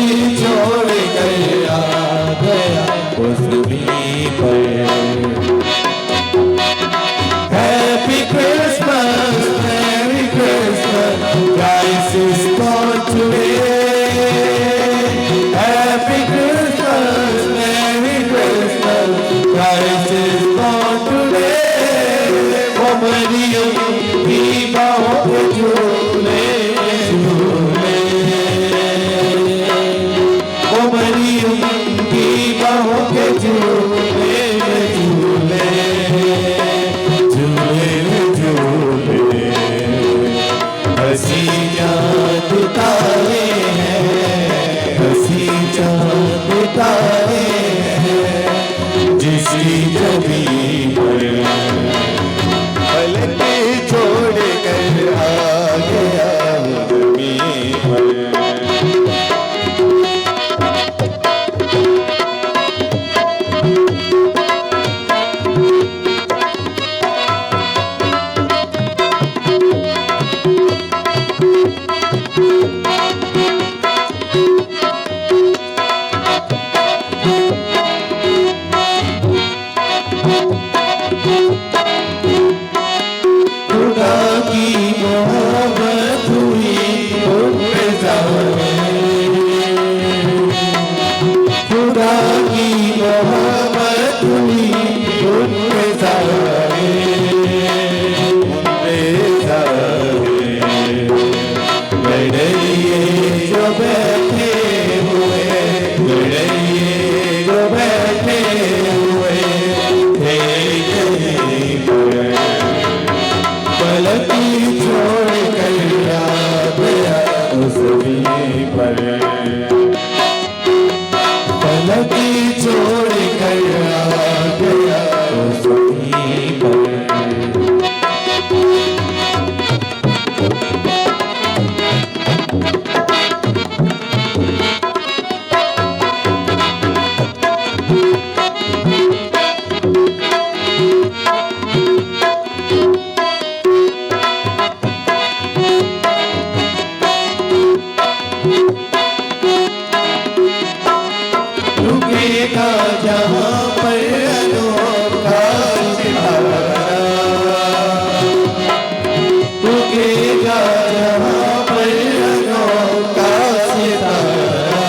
पर Happy Christmas, Merry Christmas, Christ is born today. वो मरियम की बाहों के झूले झूले, वो मरियम की बाहों के झूले झूले झूले झूले, हंसी चाँद तारे हैं, हंसी चाँद तारे हैं, जिसकी जबी पर पलके छोड़ कर आ गया जमीन पर। खुदा की मोहब्बत हुई उन पे ज़ाहिर, खुदा की मोहब्बत हुई उन पे ज़ाहिर, उन पे ज़ाहिर। लड़ाइए जो बैठे हुए, लड़ाइए जो बैठे हुए थे कहीं पर, पलकी छोड़ कर आ गया उस जमीन पर, पलकी छोड़ कर आ गया उस जमीन पर। रुकेगा जहाँ पर अनोखा सितारा, रुकेगा जहाँ पर अनोखा सितारा,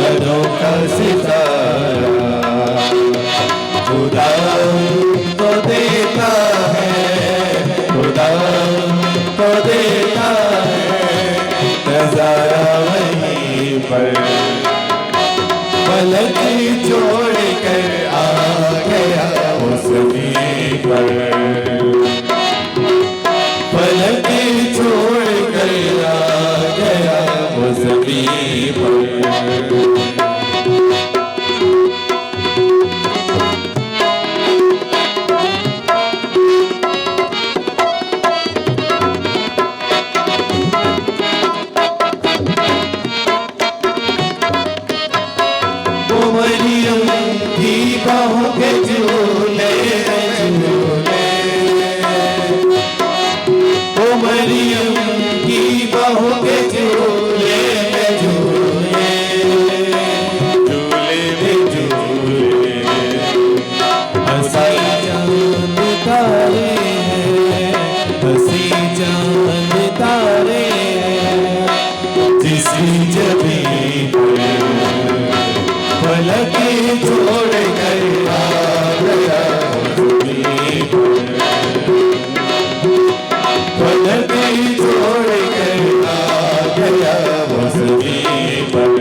अनोखा सितारा। खुदा तो देता है, खुदा तो देता है, नजारा वहीं पर, पलकी छोड़ कर आ गया उस जमीन पर, पलकी छोड़ कर आ गया उस जमीन पर। वो मरियम की बाहों के झूले झूले, वो मरियम की बाहों के झूले झूले झूले झूले, हंसी चाँद तारे हैं, हंसी चाँद तारे हैं, जिसकी जबीन पर पलकी छोड़ कर आ गया जमीन पर, पलकी छोड़ कर आ गया जमीन पर।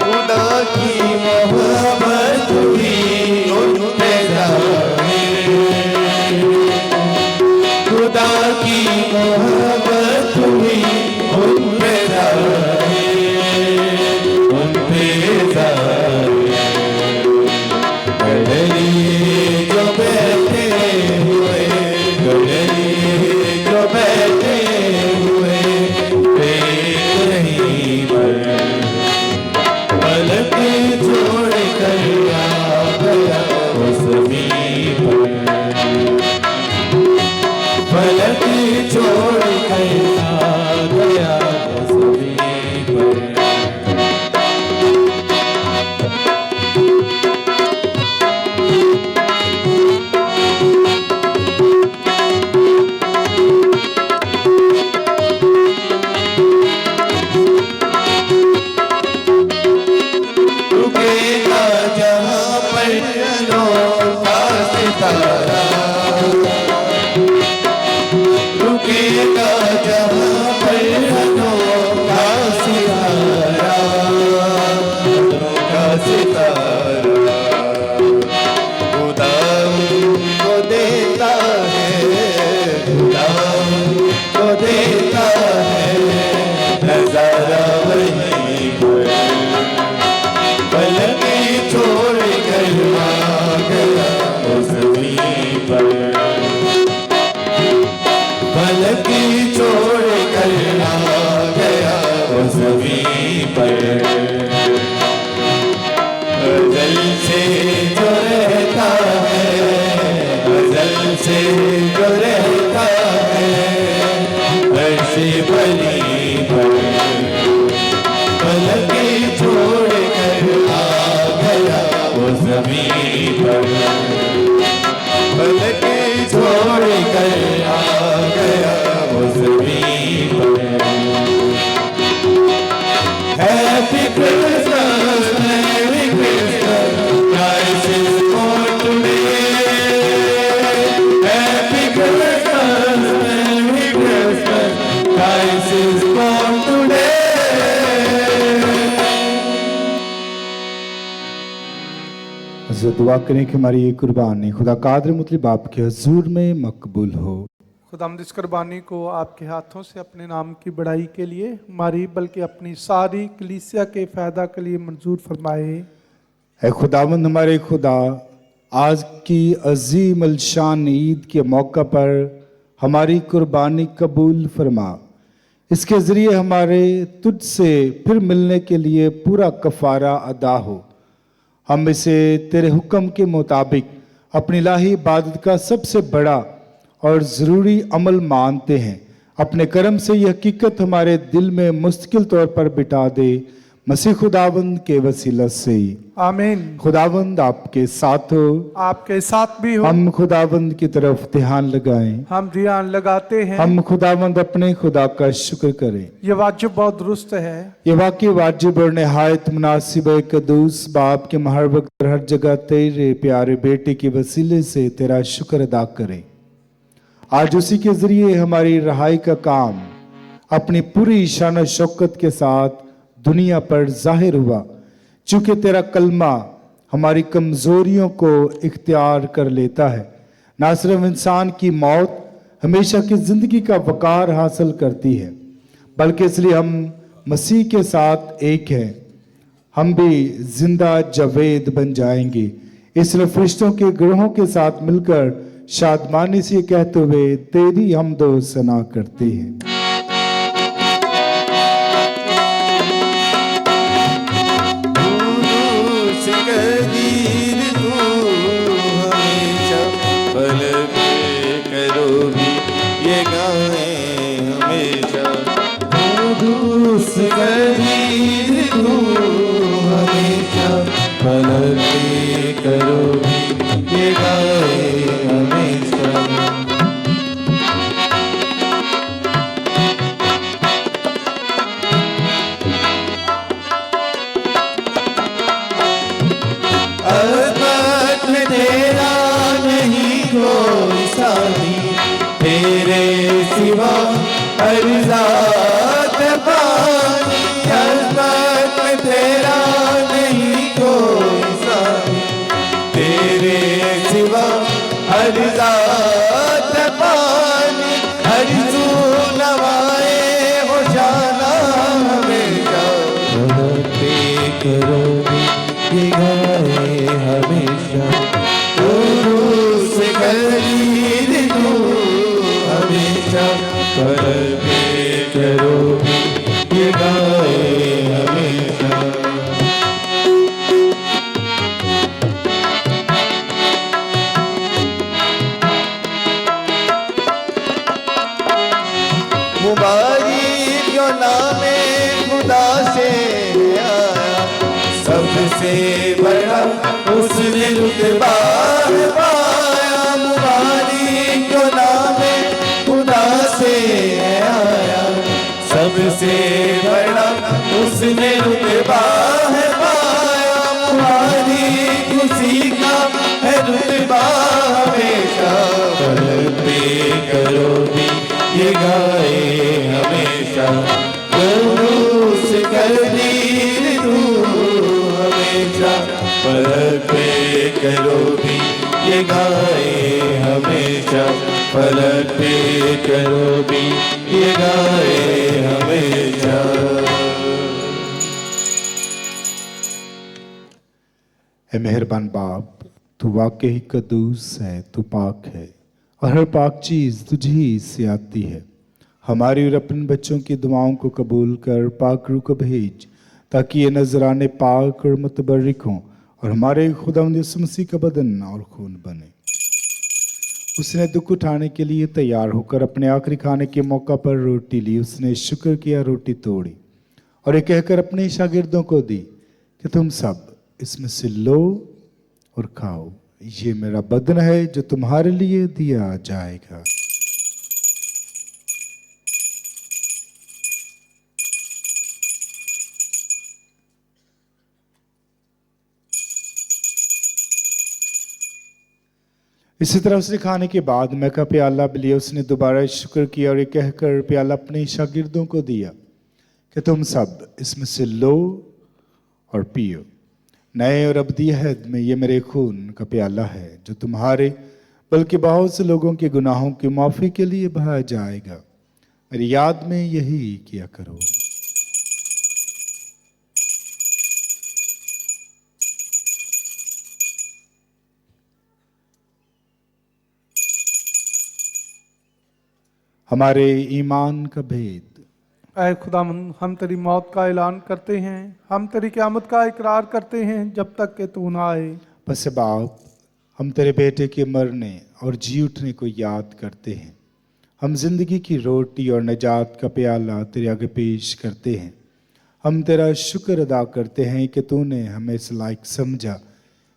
खुदा की नजारा वहीं पर पलकें छोड़ कर आ गया वो ज़मीं पर पलकें छोड़ कर आ गया वो ज़मीं पर अज़ल से जो रहता है अज़ल से जो रहता है अर्श बली पर पलकें छोड़ कर आ गया वो ज़मीं पर पलकें छोड़ कर आ गया वो ज़मीं पर happy Christmas merry Christmas Christ is born today happy Christmas merry Christmas Christ is born today हज़रत दुआ करें कि हमारी ये कुर्बानी खुदा कादिर मुतलब बाप के हजूर में मकबूल हो। खुदावंद इस कुर्बानी को आपके हाथों से अपने नाम की बड़ाई के लिए हमारी बल्कि अपनी सारी कलीसिया के फ़ायदा के लिए मंजूर फरमाए। है खुदावंद हमारे खुदा, आज की अजीम अलशान ईद के मौका पर हमारी कुर्बानी कबूल फरमा। इसके ज़रिए हमारे तुझसे फिर मिलने के लिए पूरा कफ़ारा अदा हो। हम इसे तेरे हुक्म के मुताबिक अपनी इलाही इबादत का सबसे बड़ा और ज़रूरी अमल मानते हैं। अपने करम से यह हकीकत हमारे दिल में मुस्तकिल तौर पर बिठा दे, मसीह खुदावंद के वसीला से आमीन। खुदावंद आपके साथ हो, आपके साथ भी हो। हम खुदावंद की तरफ ध्यान लगाएं। हम ध्यान लगाते हैं। हम खुदावंद अपने खुदा का शुक्र करें। ये वाजिब बहुत दुरुस्त है। ये वाकई वाजिब और नहायत मुनासिब है। कदूस बाप के हर वक्त हर जगह तेरे प्यारे बेटे के वसीले से तेरा शुक्र अदा करें। आज उसी के जरिए हमारी रहाई का काम अपनी पूरी शान शौकत के साथ दुनिया पर जाहिर हुआ। चूंकि तेरा कलमा हमारी कमजोरियों को इख्तियार कर लेता है, ना सिर्फ इंसान की मौत हमेशा की जिंदगी का वकार हासिल करती है, बल्कि इसलिए हम मसीह के साथ एक हैं, हम भी जिंदा जावेद बन जाएंगे। इसलिए फरिश्तों के ग्रोहों के साथ मिलकर शादमानी से कहते हुए तेरी हमदो सना करते हैं। सबसे बड़ा उसने रुतबा पाया, मुबारक जो नाम खुदा से आया। सबसे बड़ा उसने रुतबा पाया, मुबारक उसी का है रुतबा हमेशा। पलक पे करो भी ये गाए हमेशा, उस करदीर तू पलक पे करो भी ये गाए हमेशा। पलक पे करो भी ये गाए हमेशा। मेहरबान बाप, तू वाकई ही कदूस है, तू पाक है और हर पाक चीज़ तुझे ही से आती है। हमारी और अपने बच्चों की दुआओं को कबूल कर पाक रूह को भेज, ताकि ये नजराने पाक और मुतबर्रिक हों और हमारे खुदावंद यीशु मसीह का बदन और खून बने। उसने दुख उठाने के लिए तैयार होकर अपने आखिरी खाने के मौका पर रोटी ली। उसने शुक्र किया, रोटी तोड़ी और ये कहकर अपने शागिर्दों को दी कि तुम सब इसमें से लो और खाओ, ये मेरा बदन है जो तुम्हारे लिए दिया जाएगा। इसी तरह उसने खाने के बाद मैं का प्याला भी लिया। उसने दोबारा शुक्र किया और ये कहकर प्याला अपने शागिर्दों को दिया कि तुम सब इसमें से लो और पियो, नए और अबदी अहद में ये मेरे खून का प्याला है जो तुम्हारे बल्कि बहुत से लोगों के गुनाहों की माफ़ी के लिए बहाया जाएगा। मेरी याद में यही किया करो। हमारे ईमान का भेद। ऐ खुदावंद, हम तेरी मौत का ऐलान करते हैं, हम तेरी क़यामत का इकरार करते हैं जब तक कि तू ना आए। बस बाप, हम तेरे बेटे के मरने और जी उठने को याद करते हैं। हम जिंदगी की रोटी और निजात का प्याला तेरे आगे पेश करते हैं। हम तेरा शुक्र अदा करते हैं कि तूने हमें इस लायक समझा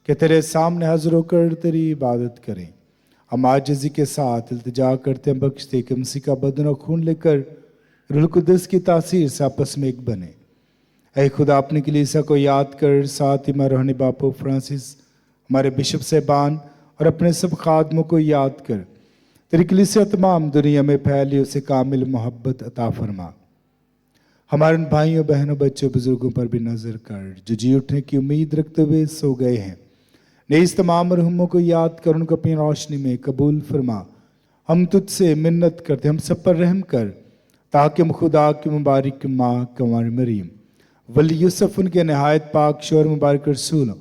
कि तेरे सामने हाजिर होकर तेरी इबादत करें। हम आजिज़ी के साथ इल्तिजा करते हैं, बख्श दे कि मसीह का बदन और खून लेकर रूह कुद्दस की तासीर से आपस में एक बने। ऐ खुदा, अपने कलीसिया को याद कर, साथ ही हमारे रूहानी बापू फ्रांसिस, हमारे बिशप साहबान और अपने सब खादमों को याद कर तेरी कलीसिया तमाम दुनिया में फैली उसे कामिल मोहब्बत अता फरमा। हमारे उन भाइयों बहनों बच्चों बुजुर्गों पर भी नजर कर जो जी उठने की उम्मीद रखते हुए सो गए हैं। इस तमाम मरहुमों को याद कर उनको अपनी रोशनी में कबूल फरमा। हम तुझसे मिन्नत करते, हम सब पर रहम कर, ताकि हम खुदा की मुबारक माँ कंवर मरीम, वली यूसुफ, उनके नहायत पाक शोर मुबारक रसूल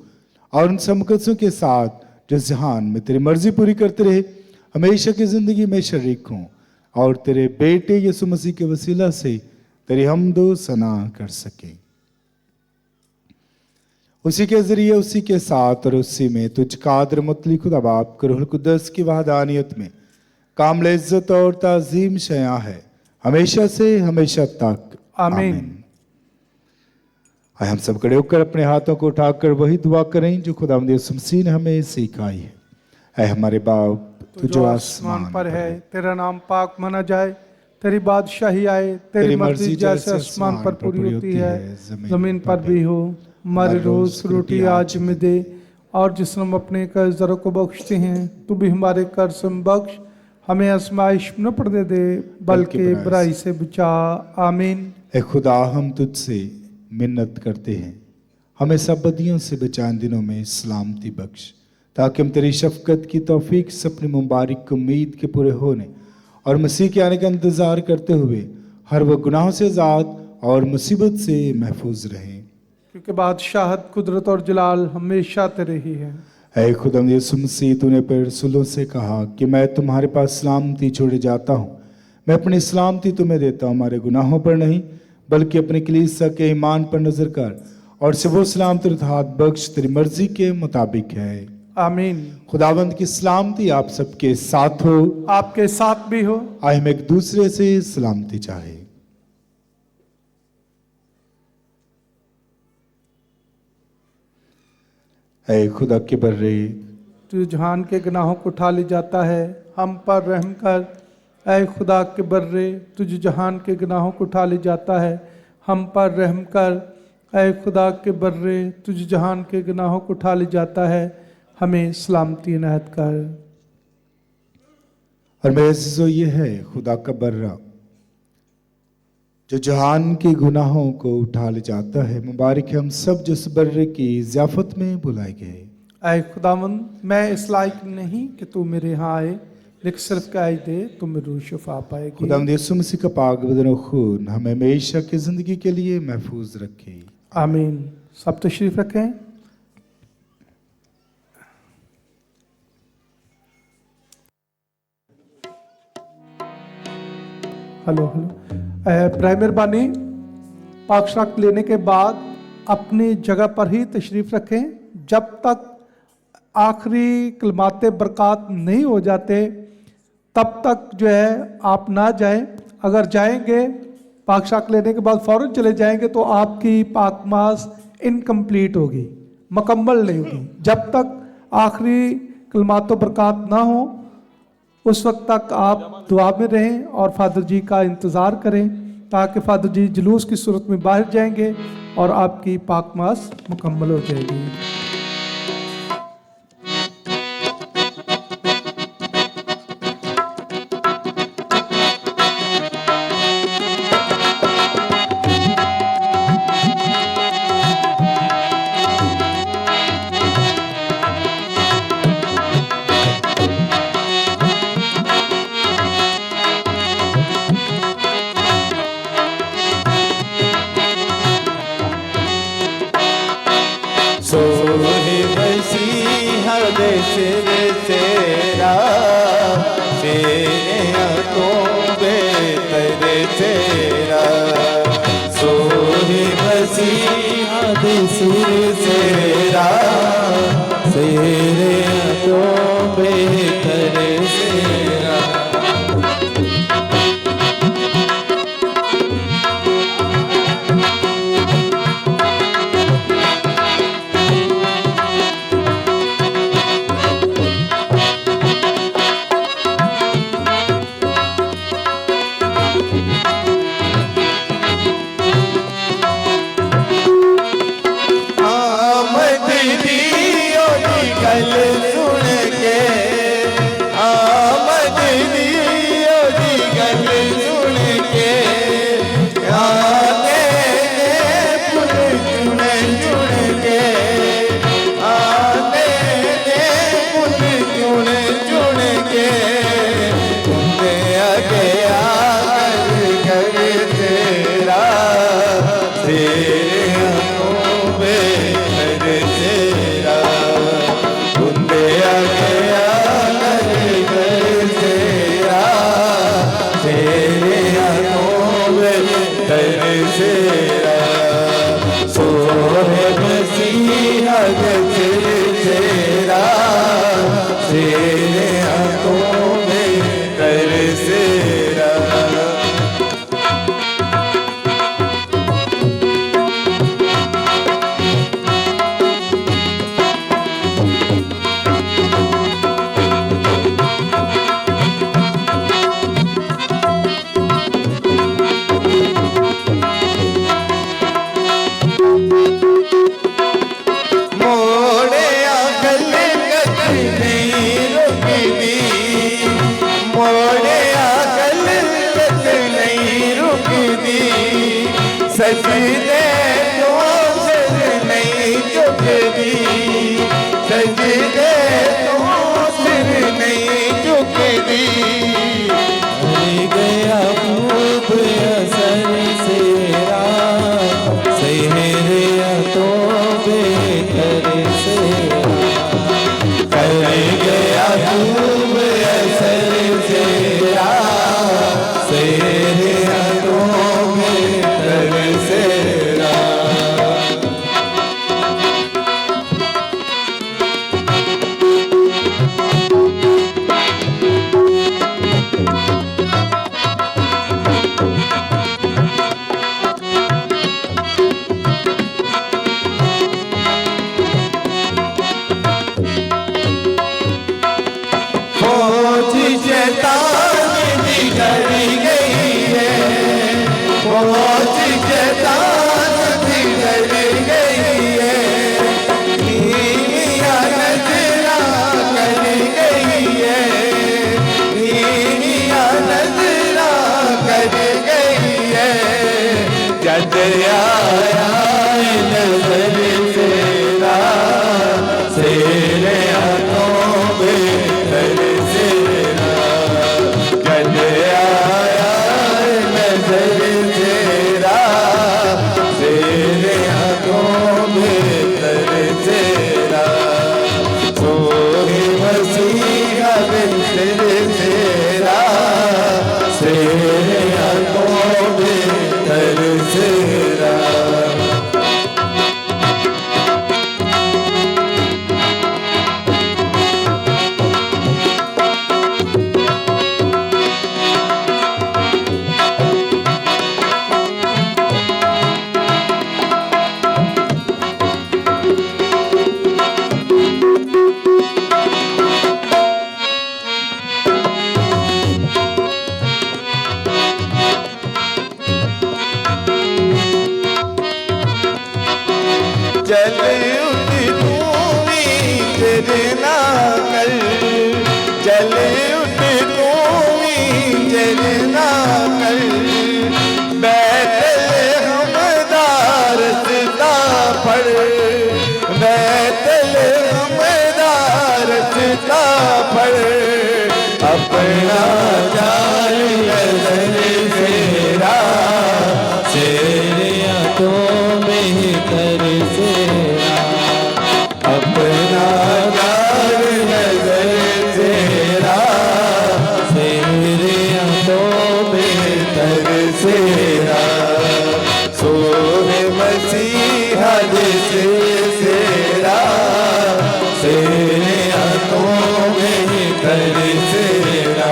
और उन सब मुकद्दसों के साथ जो जहान में तेरी मर्जी पूरी करते रहे, हमेशा की ज़िंदगी में शरीक हों और तेरे बेटे यीशु मसीह के वसीला से तेरी हमदो सना कर सकें। उसी के ज़रिए, उसी के साथ और उसी में तुझ कादर मुतलक खुदा बाप के रूह कुद्दस की वहदानियत में कामिल इज्जत और ताज़ीम शया है, हमेशा से हमेशा तक। आमीन। आए हम सब खड़े होकर अपने हाथों को उठाकर वही दुआ करें जो खुदावंद यीशु मसीह ने हमें सिखाई है। ऐ हमारे बाप, तू जो आसमान पर है, तेरा नाम पाक माना जाए, तेरी बादशाही आए, तेरी मर्जी जैसे आसमान पर पूरी होती है जमीन पर भी हो। हमारे रोज रोटी आज में दे, और जिसने हम अपने कर्जदारों को बख्शते हैं, तू भी हमारे कर्ज हम बख्श, हमें आजमाइश न पड़ने दे बल्कि बुराई से बचा। आमीन। ऐ खुदा, हम तुझसे मिन्नत करते हैं, हमें सब बदियों से बचा, इन दिनों में सलामती बख्श, ताकि हम तेरी शफकत की तौफीक से अपनी मुबारक उम्मीद के पूरे होने और मसीह के आने का इंतज़ार करते हुए हर वह गुनाहों से आज़ाद और मुसीबत से महफूज रहें, क्योंकि बादशाहत, कुदरत और जलाल हमेशा तेरे ही है। ऐ खुदावंद यीशु मसीह, तूने अपने रसूलों से कहा कि मैं तुम्हारे पास सलामती छोड़े जाता हूँ, मैं अपनी सलामती तुम्हें देता हूँ। हमारे गुनाहों पर नहीं बल्कि अपने कलीसिया के ईमान पर नजर कर और से वो सलामती हाथ बख्श, तेरी मर्जी के मुताबिक है। आमीन। खुदावंद की सलामती आप सबके साथ हो, आपके साथ भी हो। आए हम एक दूसरे से सलामती चाहे। ऐ खुदा के बर्रे, तू जहान के गुनाहों को उठा ले जाता है, हम पर रहम कर। ऐ खुदा के बर्रे, तुझ जहान के गुनाहों को उठा ले जाता है, हम पर रहम कर। ऐ खुदा के बर्रे, तुझ जहान के गुनाहों को उठा ले जाता है, हमें सलामती इनायत कर। और मेरे अज़ीज़ों, ये है खुदा का बर्रा जो जहान के गुनाहों को उठा ले जाता है। मुबारक है हम सब जो इस बर्रे की ज़ियाफत में बुलाए गए। ऐ खुदावंद, मैं इस लायक नहीं कि तू मेरे यहाँ आए, लेकिन सिर्फ कह दे तो मेरी रूह शिफा पाएगी। खुदावंद यीशु मसीह का पाक बदन और खून हमें हमेशा की ज़िंदगी के लिए महफूज रखे। आमीन। सब तशरीफ रखें। हेलो प्राय मेहरबानी, पाक शराकत लेने के बाद अपनी जगह पर ही तशरीफ़ रखें। जब तक आखिरी कलमात बरक़ात नहीं हो जाते तब तक जो है आप ना जाएं। अगर जाएंगे पाक शराकत लेने के बाद फ़ौरन चले जाएंगे तो आपकी पाक मास इनकम्प्लीट होगी, मुकम्मल नहीं होगी। जब तक आखिरी कलमात बरक़ात ना हो उस वक्त तक आप दुआ में रहें और फादर जी का इंतज़ार करें, ताकि फादर जी जुलूस की सूरत में बाहर जाएंगे और आपकी पाक मास मुकम्मल हो जाएगी। सोहे मसीहा दे सिर तेरा, तेरे तो बेहतर तेरा। सोहे मसीहा दे सिर तेरा, तेरे तो बेहतर तेरा। गल सुन के आमद दियो दी गल सुन के, आने फुल चुन चुन के, आने फुल चुन चुन के। तुमने आगे आकर कर तेरा, तेरे हाथों में कर तेरा। सोहे मसीहा तेरा, तेरे हाथों में कर सेरा। सजदे तो सिर नहीं झुकती, सजदे तो सिर नहीं झुकती। हर गया खूब असर सेरा, सेहरिया तो बेहतर सेरा। कर गया खूब असर सेरा, सेहरिया तो बेहतर सेरा। चल उठ तू भी चलना कर, चल उठ तू भी चलना कर, बैतल हमदार सिता पढ़, बैतल हमदार सिता पढ़, अपना जाल नजर सेरा, सेरिया तो बेहतर सेरा, अपना जाल नजर सेरा, सेरिया तो बेहतर सेरा, सोहे मसीहा जैसे सेरा, सेरिया तो बेहतर सेरा।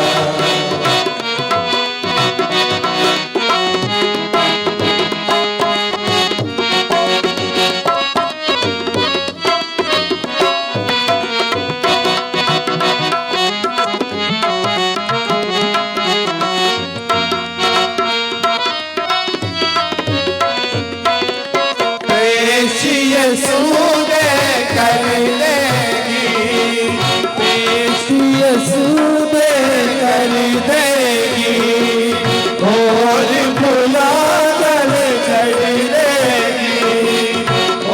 पेश यीशु दे कर देगी, पेश यीशु दे कर देगी, और फुला दल चढ़ देगी,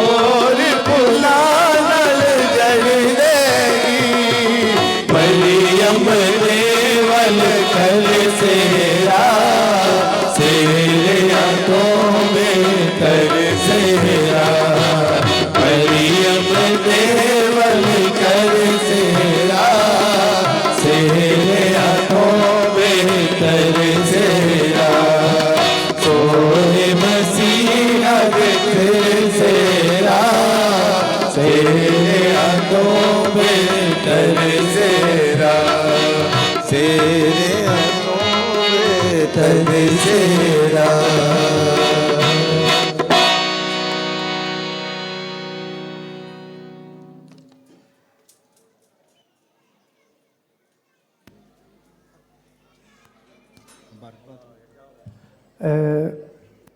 और फुला दल चढ़ देगी, मरियम देवल कर सेरा, सेरिया तो बेहतर सेरा, मरियम देवल कर सेरा, सेरिया तो बेहतर सेरा, सोहे मसीहा जैसे सेरा, सेरिया तो बेहतर सेरा, सेरिया तो बेहतर सेरा।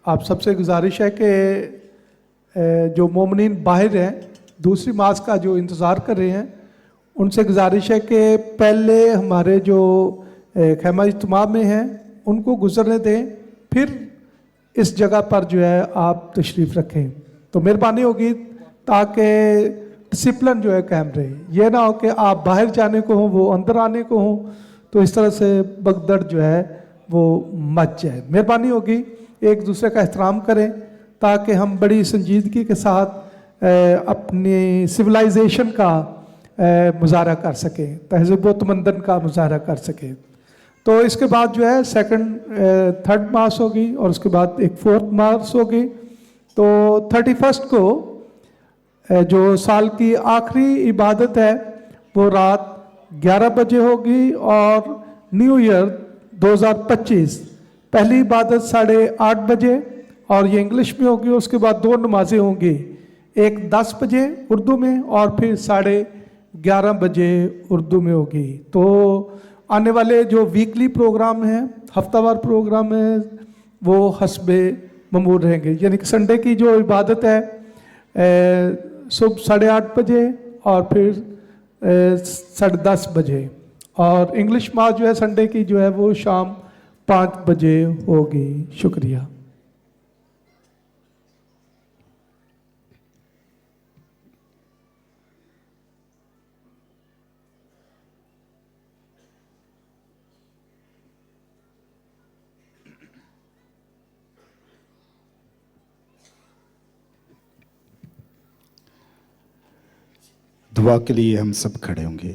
आप सबसे गुजारिश है कि जो मोमिनीन बाहर हैं दूसरी मास का जो इंतज़ार कर रहे हैं उनसे गुजारिश है कि पहले हमारे जो खैमा इज्तिमा में हैं उनको गुजरने दें, फिर इस जगह पर जो है आप तशरीफ़ रखें तो मेहरबानी होगी, ताकि डिसिप्लिन जो है कायम रहे। ये ना हो कि आप बाहर जाने को हो वो अंदर आने को हो, तो इस तरह से भगदड़ जो है वो मच जाए। मेहरबानी होगी एक दूसरे का एहतराम करें ताकि हम बड़ी संजीदगी के साथ अपनी सिविलाइजेशन का मुजाहरा कर सकें, तहज़ीब व तमद्दुन का मुजाहरा कर सकें। तो इसके बाद जो है सेकंड थर्ड मास होगी और उसके बाद एक फोर्थ मास होगी। तो 31 को जो साल की आखिरी इबादत है वो रात 11 बजे होगी और न्यू ईयर 2025 पहली इबादत 8:30 बजे और ये इंग्लिश में होगी। उसके बाद 2 नमाजें होंगी, एक 10 बजे उर्दू में और फिर 11:30 बजे उर्दू में होगी। तो आने वाले जो वीकली प्रोग्राम हैं, हफ्तावार प्रोग्राम है, वो हस्बे ममूर रहेंगे। यानी कि संडे की जो इबादत है सुबह 8:30 बजे और फिर 10:30 बजे, और इंग्लिश मास जो है संडे की जो है वो शाम 5 बजे होगी। शुक्रिया। दुआ के लिए हम सब खड़े होंगे।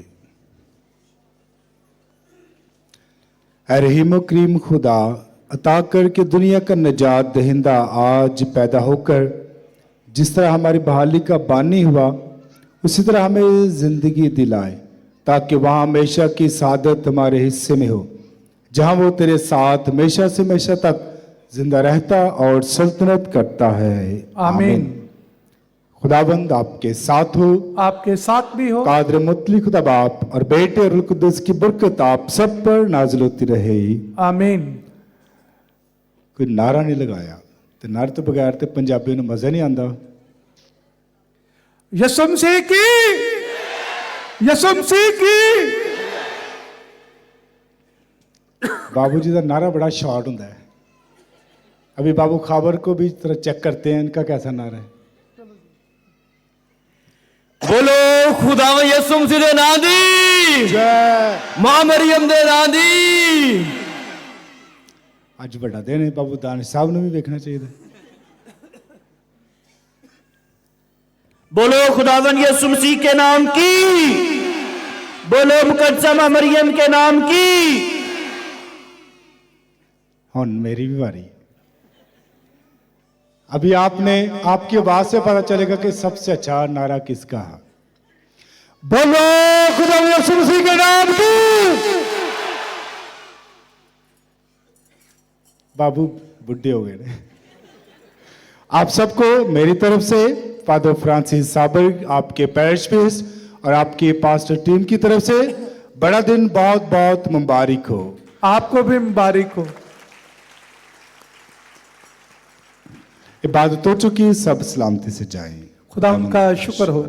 ऐ रहीम करीम खुदा, अता कर के दुनिया का निजात दहिंदा आज पैदा होकर जिस तरह हमारी बहाली का बानी हुआ, उसी तरह हमें ज़िंदगी दिलाए ताकि वहाँ हमेशा की सादत हमारे हिस्से में हो, जहाँ वो तेरे साथ हमेशा से हमेशा तक जिंदा रहता और सल्तनत करता है। आमीन। खुदाबंद आपके साथ हो, आपके साथ भी हो। कादर मुतली खुदा बाप और बेटे और रूह कुद्दूस की बरकत आप सब पर नाजिल होती रहे। आमीन। कोई नारा नहीं लगाया, तो नारे तो बगैर तो पंजाबी में मजा नहीं आता। यसु मसीह की, यसु मसीह की। बाबूजी का नारा बड़ा शॉर्ट होता है। अभी बाबू खाबर को भी थोड़ा चेक करते हैं, इनका कैसा नारा है। बोलो खुदावन यसु मसीह दे नाम दी, मां मरियम दे नाम दी। आज बड़ा दिन है, बाबू दानिश साहब ने भी देखना चाहिए था। बोलो खुदावन यसु मसीह के नाम की, बोलो मुकद्दसा मां मरियम के नाम की। हाँ, मेरी भी बारी। अभी आपकी आवाज से पता चलेगा कि सबसे अच्छा नारा किसका है। बोलो खुदा यीशु मसीह के नाम की। बाबू बुढ़े हो गए ने। आप सबको मेरी तरफ से फादर फ्रांसिस साबर, आपके पैरिश प्रीस्ट और आपके पास्टर टीम की तरफ से बड़ा दिन बहुत बहुत मुबारक हो। आपको भी मुबारक हो। इबादत हो चुकी, सब सलामती से जाएं। खुदा का शुक्र हो।